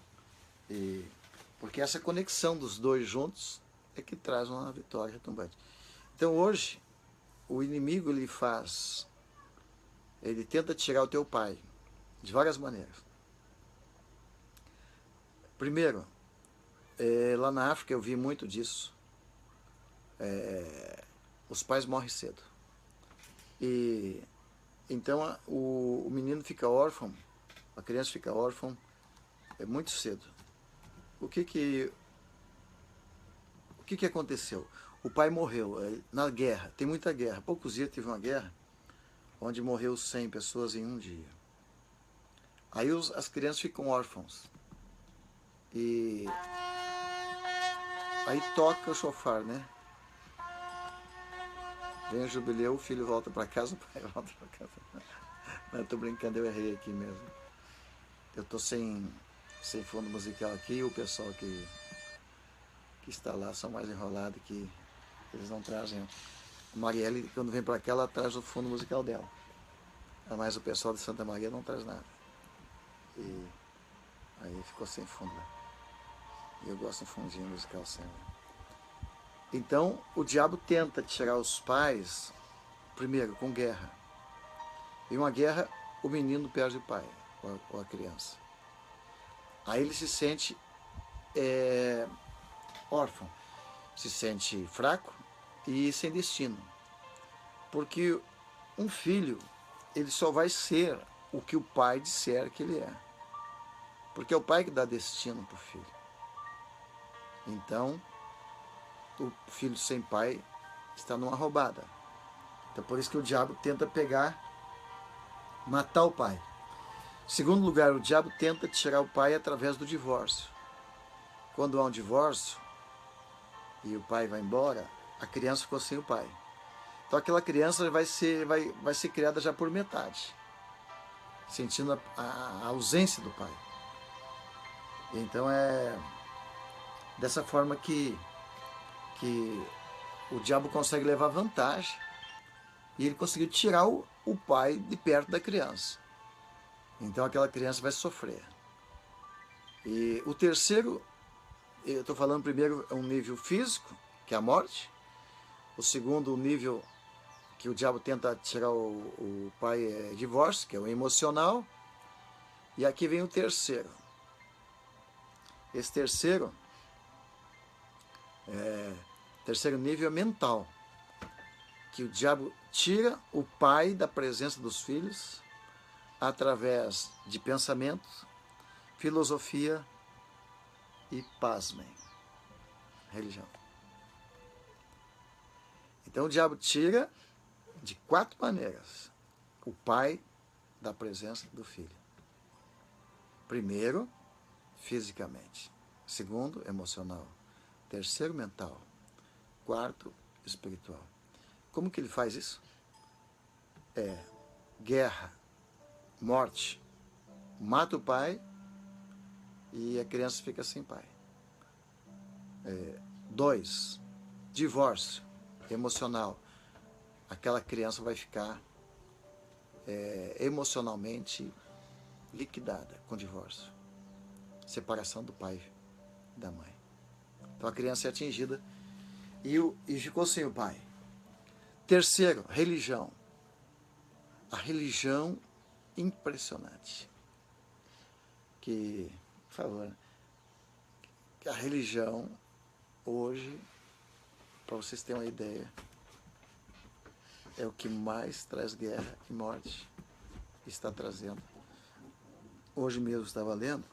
Porque essa conexão dos dois juntos é que traz uma vitória retumbante. Então, hoje, o inimigo ele tenta tirar o teu pai de várias maneiras. Primeiro, lá na África eu vi muito disso. Os pais morrem cedo. E então o menino fica órfão, a criança fica órfã muito cedo. O que aconteceu? O pai morreu na guerra, tem muita guerra. Há poucos dias teve uma guerra onde morreu 100 pessoas em um dia. Aí as crianças ficam órfãos. E aí toca o chofar, né? Vem o jubileu, o filho volta para casa, o pai volta para casa. Não, tô brincando, eu errei aqui mesmo. Eu tô sem fundo musical aqui e o pessoal que está lá são mais enrolados, que eles não trazem. A Marielle, quando vem para cá, ela traz o fundo musical dela. Mas o pessoal de Santa Maria não traz nada. E aí ficou sem fundo. E eu gosto de um fundinho musical sempre. Então, o diabo tenta tirar os pais, primeiro, com guerra. Em uma guerra, o menino perde o pai, ou a criança. Aí ele se sente órfão, se sente fraco e sem destino. Porque um filho, ele só vai ser o que o pai disser que ele é. Porque é o pai que dá destino para o filho. Então, o filho sem pai está numa roubada. Então, por isso que o diabo tenta matar o pai. Em segundo lugar, o diabo tenta tirar o pai através do divórcio. Quando há um divórcio e o pai vai embora, a criança ficou sem o pai. Então aquela criança vai ser criada já por metade, sentindo a ausência do pai. Então é dessa forma que o diabo consegue levar vantagem e ele conseguiu tirar o pai de perto da criança. Então aquela criança vai sofrer. E o terceiro, eu estou falando primeiro, é um nível físico, que é a morte. O segundo nível que o diabo tenta tirar o pai é divórcio, que é o emocional. E aqui vem o terceiro. Esse terceiro nível é mental, que o diabo tira o pai da presença dos filhos através de pensamento, filosofia e, pasmem, religião. Então o diabo tira de 4 maneiras o pai da presença do filho. Primeiro, fisicamente. Segundo, emocional. Terceiro, mental. Quarto, espiritual. Como que ele faz isso? Guerra, morte, mata o pai e a criança fica sem pai. 2, divórcio emocional. Aquela criança vai ficar emocionalmente liquidada com divórcio. Separação do pai e da mãe. Então a criança é atingida e ficou sem o pai. Terceiro, religião. A religião impressionante. Que, por favor, que a religião hoje, para vocês terem uma ideia, é o que mais traz guerra e morte, está trazendo. Hoje mesmo estava lendo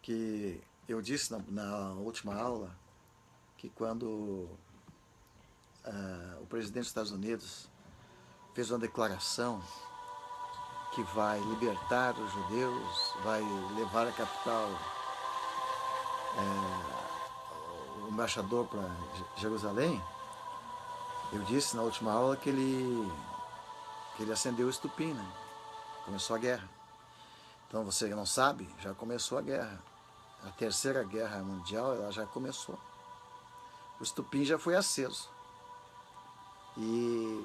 que eu disse na última aula que quando o presidente dos Estados Unidos fez uma declaração que vai libertar os judeus, vai levar a capital, o embaixador para Jerusalém, eu disse na última aula que ele acendeu o estupim, né? Começou a guerra. Então você não sabe, já começou a guerra. A terceira guerra mundial ela já começou. o estupim já foi aceso. E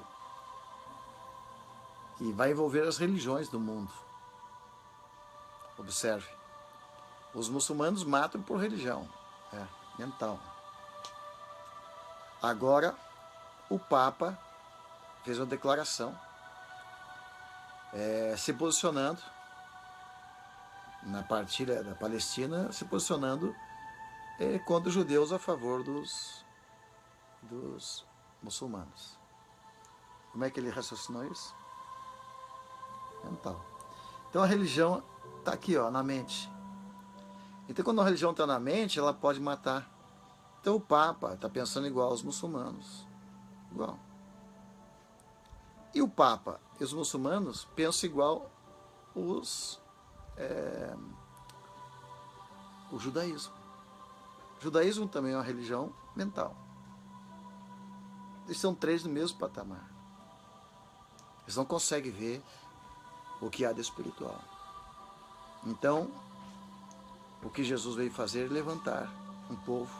vai envolver as religiões do mundo. Observe. Os muçulmanos matam por religião. Mental. Agora, o Papa fez uma declaração se posicionando na partilha da Palestina, se posicionando contra os judeus a favor dos muçulmanos. Como é que ele raciocinou isso? Mental. Então a religião está aqui, ó, na mente. Então quando a religião está na mente, ela pode matar. Então o Papa está pensando igual aos muçulmanos. Igual. E o Papa e os muçulmanos pensam igual o judaísmo. O judaísmo também é uma religião mental. Eles são três no mesmo patamar. Eles não conseguem ver o que há de espiritual. Então, o que Jesus veio fazer é levantar um povo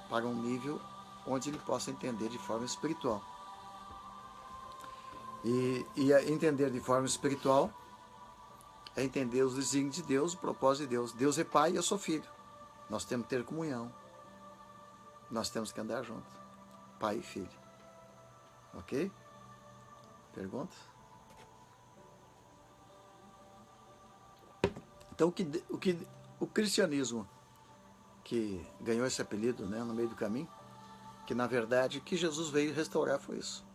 para um nível onde ele possa entender de forma espiritual. E entender de forma espiritual é entender os desígnios de Deus, o propósito de Deus. Deus é pai e eu sou filho. Nós temos que ter comunhão. Nós temos que andar juntos. Pai e filho. Ok? Perguntas? Então, o cristianismo que ganhou esse apelido, né, no meio do caminho, que na verdade o que Jesus veio restaurar foi isso.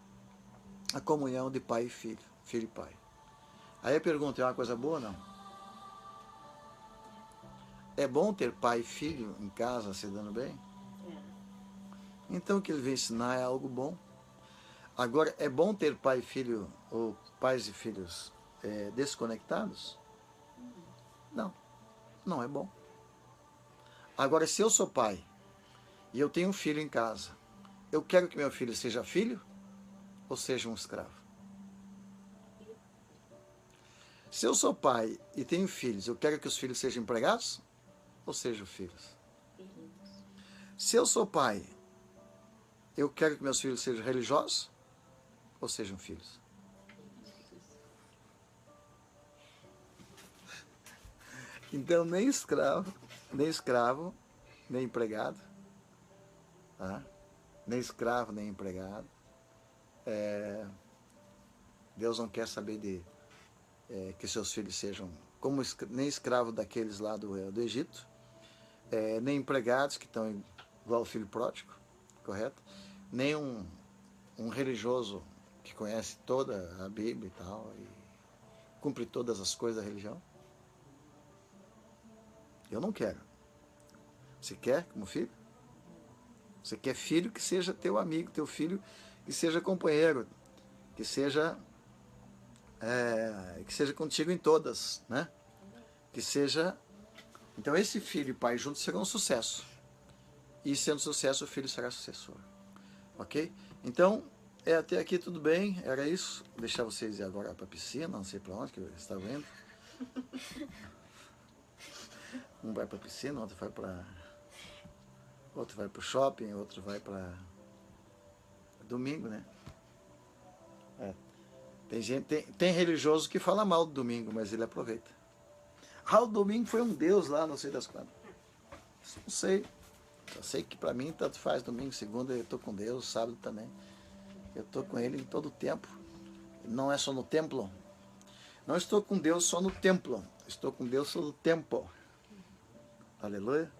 A comunhão de pai e filho, filho e pai. Aí a pergunta, é uma coisa boa ou não? É bom ter pai e filho em casa se dando bem? Então o que ele veio ensinar é algo bom. Agora, é bom ter pai e filho, ou pais e filhos desconectados? Não, não é bom. Agora, se eu sou pai e eu tenho um filho em casa, eu quero que meu filho seja filho ou seja um escravo? Se eu sou pai e tenho filhos, eu quero que os filhos sejam empregados ou sejam filhos? Se eu sou pai, eu quero que meus filhos sejam religiosos ou sejam filhos? Então, nem escravo, nem empregado, tá? Nem escravo, nem empregado. Deus não quer saber que seus filhos sejam como nem escravo daqueles lá do Egito, nem empregados que estão igual o filho pródigo, correto? Nem um religioso que conhece toda a Bíblia e tal, e cumpre todas as coisas da religião. Eu não quero. Você quer como filho? Você quer filho que seja teu amigo, teu filho que seja companheiro, que seja contigo em todas, né? Que seja... Então esse filho e pai juntos serão um sucesso. E sendo sucesso, o filho será sucessor. Ok? Então, até aqui tudo bem, era isso. Vou deixar vocês ir agora para a piscina, não sei para onde que vocês estão indo. Um vai para a piscina, outro vai para o shopping, outro vai para domingo, né? Tem religioso que fala mal do domingo, mas ele aproveita. O domingo foi um Deus lá, não sei das quantas. Não sei. Só sei que para mim tanto faz domingo, segunda eu estou com Deus, sábado também. Eu estou com Ele em todo o tempo. Não é só no templo. Não estou com Deus só no templo. Estou com Deus só no tempo. Aleluia.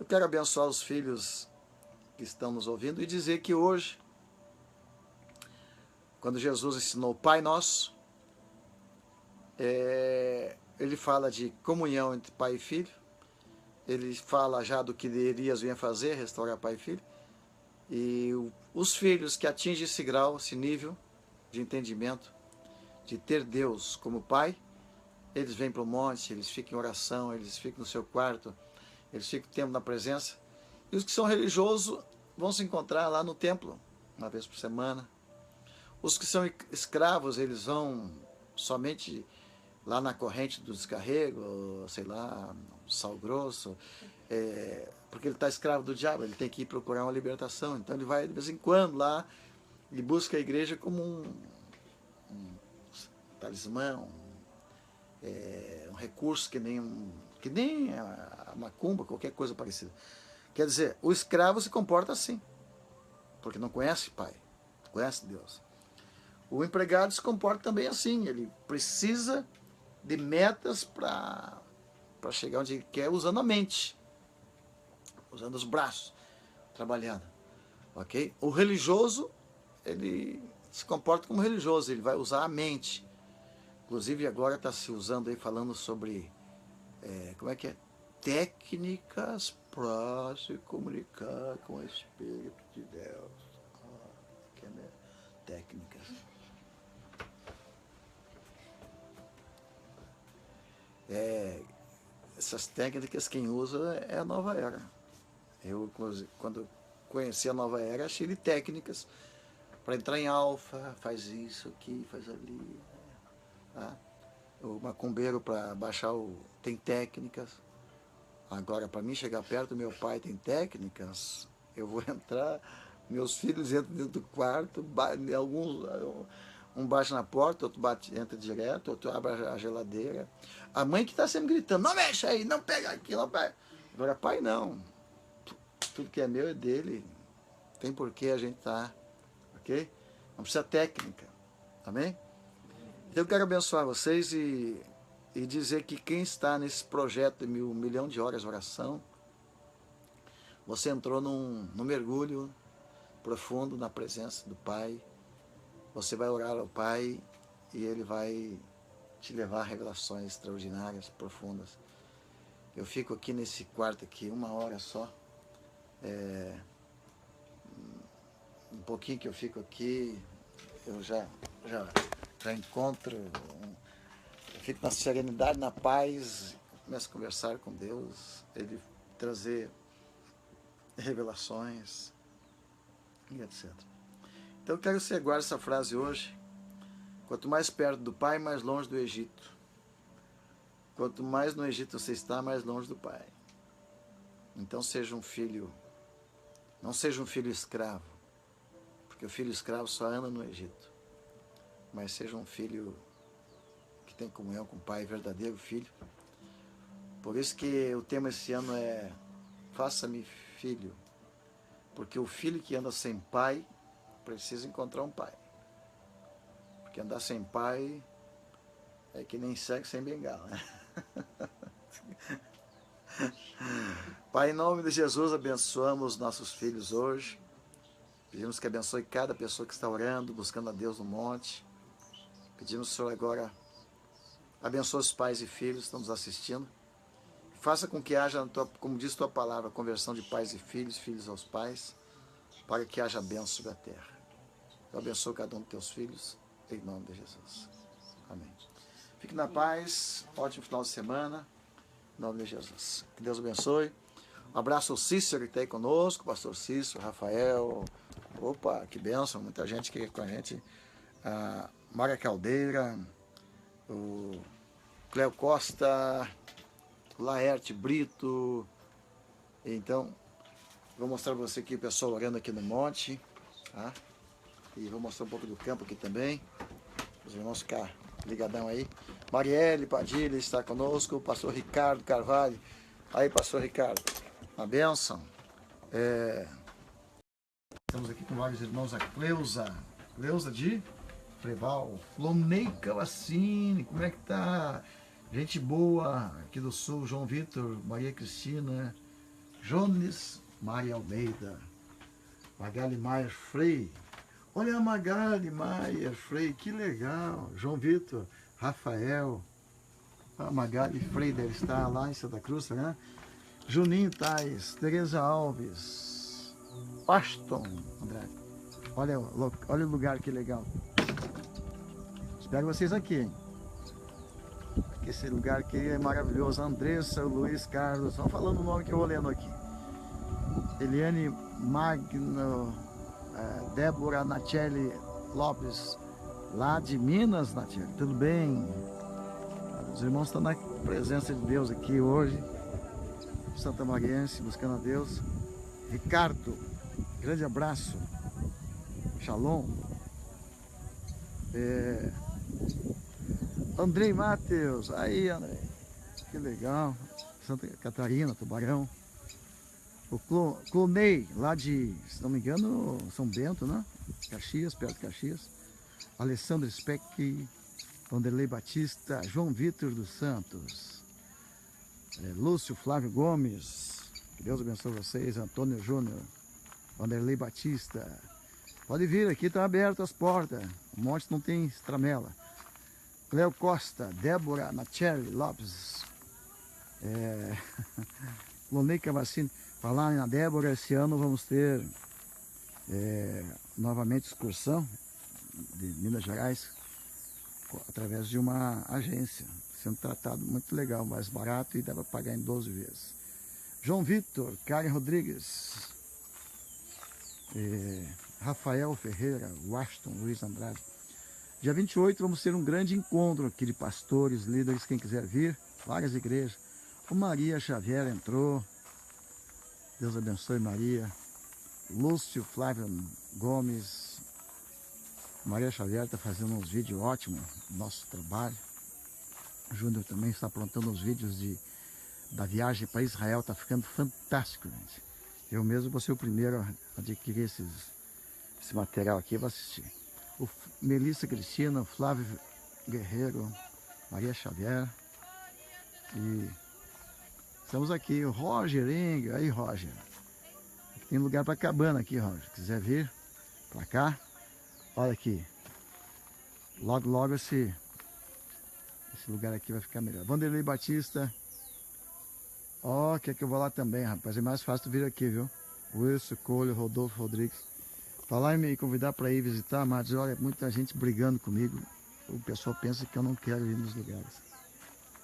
Eu quero abençoar os filhos que estão nos ouvindo e dizer que hoje, quando Jesus ensinou o Pai Nosso, ele fala de comunhão entre pai e filho. Ele fala já do que Elias vinha fazer, restaurar pai e filho. E os filhos que atingem esse grau, esse nível de entendimento, de ter Deus como pai, eles vêm para o monte, eles ficam em oração, eles ficam no seu quarto, eles ficam tempo na presença. E os que são religiosos vão se encontrar lá no templo, uma vez por semana. Os que são escravos, eles vão somente lá na corrente do descarrego, sei lá, Sal Grosso, porque ele está escravo do diabo, ele tem que ir procurar uma libertação. Então ele vai de vez em quando lá e busca a igreja como um talismã, um recurso que nem a macumba, qualquer coisa parecida. Quer dizer, o escravo se comporta assim, porque não conhece pai, não conhece Deus. O empregado se comporta também assim, ele precisa de metas para chegar onde ele quer, usando a mente, usando os braços, trabalhando. Ok? O religioso, ele se comporta como religioso, ele vai usar a mente. Inclusive agora está se usando aí, falando sobre, como é que é? Técnicas para se comunicar com o Espírito de Deus. Técnicas. Essas técnicas quem usa é a nova era. Eu, quando conheci a nova era, achei de técnicas para entrar em alfa, faz isso aqui, faz ali. Tá? O macumbeiro para baixar tem técnicas. Agora, para mim chegar perto do meu pai tem técnicas, eu vou entrar, meus filhos entram dentro do quarto, um bate na porta, outro entra direto, outro abre a geladeira. A mãe que está sempre gritando, não mexa aí, não pega aqui, não pega. Agora, pai não. Tudo que é meu é dele. Tem porquê a gente tá, ok? Não precisa técnica, amém? Então eu quero abençoar vocês e dizer que quem está nesse projeto de 1 milhão de horas de oração, você entrou num mergulho profundo na presença do Pai. Você vai orar ao Pai e Ele vai te levar a revelações extraordinárias, profundas. Eu fico aqui nesse quarto aqui 1 hora só. Um pouquinho que eu fico aqui, eu já encontro, eu fico na serenidade, na paz, começo a conversar com Deus, Ele trazer revelações e etc. Então eu quero que você guarde essa frase hoje. Quanto mais perto do Pai, mais longe do Egito. Quanto mais no Egito você está, mais longe do Pai. Então seja um filho, não seja um filho escravo, porque o filho escravo só anda no Egito. Mas seja um filho que tem comunhão com o Pai, verdadeiro filho. Por isso que o tema esse ano é Faça-me filho. Porque o filho que anda sem pai precisa encontrar um pai. Porque andar sem pai é que nem cego sem bengala, né? Pai, em nome de Jesus, abençoamos nossos filhos hoje. Pedimos que abençoe cada pessoa que está orando, buscando a Deus no monte. Pedimos, Senhor, agora, abençoe os pais e filhos que estão nos assistindo. Faça com que haja, como diz tua palavra, conversão de pais e filhos, filhos aos pais, para que haja bênção sobre a terra. Eu abençoo cada um dos teus filhos, em nome de Jesus. Amém. Fique na paz, ótimo final de semana, em nome de Jesus. Que Deus abençoe. Um abraço ao Cícero que está aí conosco, o pastor Cícero, Rafael. Opa, que bênção, muita gente aqui com a gente. A Maria Caldeira, o Cléo Costa, Laerte Brito. Então, vou mostrar para você aqui o pessoal orando aqui no monte, tá? E vou mostrar um pouco do campo aqui também. Os irmãos ficar ligadão aí. Marielle Padilha está conosco, o pastor Ricardo Carvalho. Aí, pastor Ricardo, uma bênção. Estamos aqui com vários irmãos, a Cleusa de Preval, Flomnei Cavassini, como é que tá? Gente boa aqui do Sul, João Vitor, Maria Cristina, Jones, Maria Almeida, Magali Maier Frei. Olha a Magali Maier Frei, que legal. João Vitor, Rafael, a Magali Frei deve estar lá em Santa Cruz, né? Juninho Tais, Tereza Alves, Aston Andrade. Olha o lugar que legal. Espero vocês aqui, hein? Esse lugar aqui é maravilhoso. Andressa, Luiz Carlos, vão falando o nome que eu vou lendo aqui. Eliane Magno, Débora Nacheli Lopes, lá de Minas, Nacheli, tudo bem? Os irmãos estão na presença de Deus aqui hoje. Santa Mariense, buscando a Deus. Ricardo, grande abraço. Shalom. Andrei Matheus, aí Andrei, que legal. Santa Catarina, Tubarão. O Clonei, lá de, se não me engano, São Bento, né? Caxias, perto de Caxias. Alessandro Speck, Vanderlei Batista, João Vitor dos Santos, Lúcio Flávio Gomes, que Deus abençoe vocês, Antônio Júnior, Vanderlei Batista. Pode vir, aqui estão abertas as portas, o monte não tem estramela. Cleo Costa, Débora Nachelli Lopes, Lonei Cavacini. Falar na Débora, esse ano vamos ter novamente excursão de Minas Gerais através de uma agência, sendo tratado muito legal, mais barato e dá para pagar em 12 vezes. João Vitor, Karen Rodrigues, Rafael Ferreira, Washington Luiz Andrade. Dia 28 vamos ter um grande encontro aqui de pastores, líderes, quem quiser vir, várias igrejas. O Maria Xavier entrou, Deus abençoe Maria. Lúcio Flávio Gomes, Maria Xavier está fazendo uns vídeos ótimos do nosso trabalho. O Júnior também está aprontando os vídeos da viagem para Israel, está ficando fantástico, gente. Eu mesmo vou ser o primeiro a adquirir esse material aqui, vou assistir. O Melissa Cristina, Flávio Guerreiro, Maria Xavier. E estamos aqui, o Roger Eng, aí Roger. Aqui tem lugar para cabana aqui, Roger. Se quiser vir para cá, olha aqui. Logo, logo esse lugar aqui vai ficar melhor. Vanderlei Batista. Ó, quer que eu vou lá também, rapaz. É mais fácil tu vir aqui, viu? Wilson, Colho, Rodolfo Rodrigues. Falar e me convidar para ir visitar, mas olha, muita gente brigando comigo. O pessoal pensa que eu não quero ir nos lugares.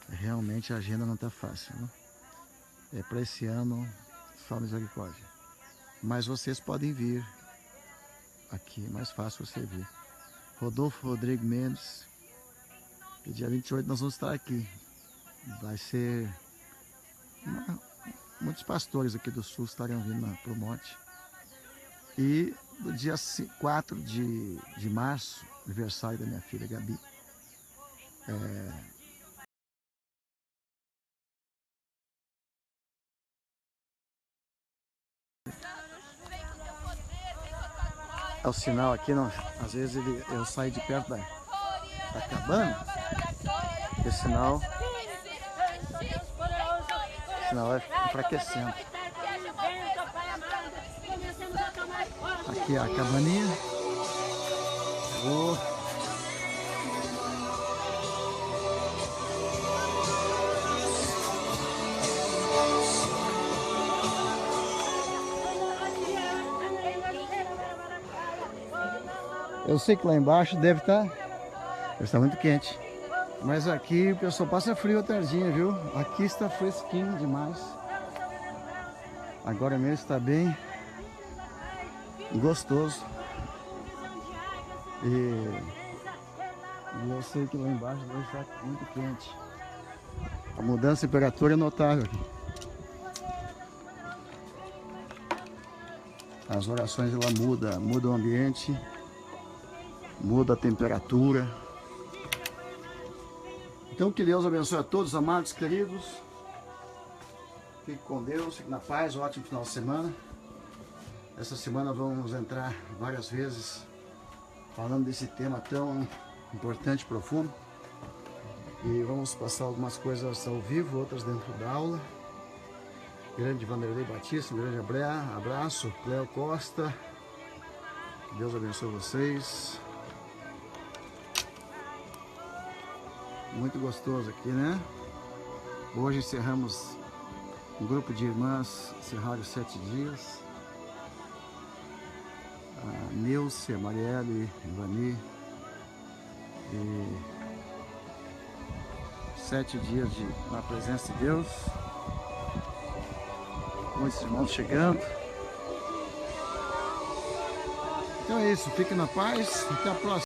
Realmente a agenda não está fácil, né? É para esse ano, só misericórdia. Mas vocês podem vir aqui, é mais fácil você vir. Rodolfo Rodrigues Mendes. E dia 28 nós vamos estar aqui. Vai ser... muitos pastores aqui do sul estarão vindo para o monte. E no dia 4 de março, aniversário da minha filha Gabi, é o sinal aqui, não, às vezes eu saio de perto da cabana, esse sinal vai enfraquecendo. Aqui a cabaninha. Eu sei que lá embaixo deve estar muito quente. Mas aqui o pessoal passa frio à tardinha, viu? Aqui está fresquinho demais. Agora mesmo está bem gostoso. E eu sei que lá embaixo deve estar muito quente. A mudança de temperatura é notável aqui. As orações ela muda o ambiente, muda a temperatura. Então que Deus abençoe a todos, amados, queridos. Fique com Deus, fique na paz, ótimo final de semana. Essa semana vamos entrar várias vezes falando desse tema tão importante, profundo. E vamos passar algumas coisas ao vivo, outras dentro da aula. Grande Vanderlei Batista, um grande abraço. Cleo Costa, que Deus abençoe vocês. Muito gostoso aqui, né? Hoje encerramos um grupo de irmãs, encerraram 7 dias. A Nilce, a Marielle, a Ivani. E 7 dias na presença de Deus. Muitos irmãos chegando. Então é isso, fique na paz, até a próxima.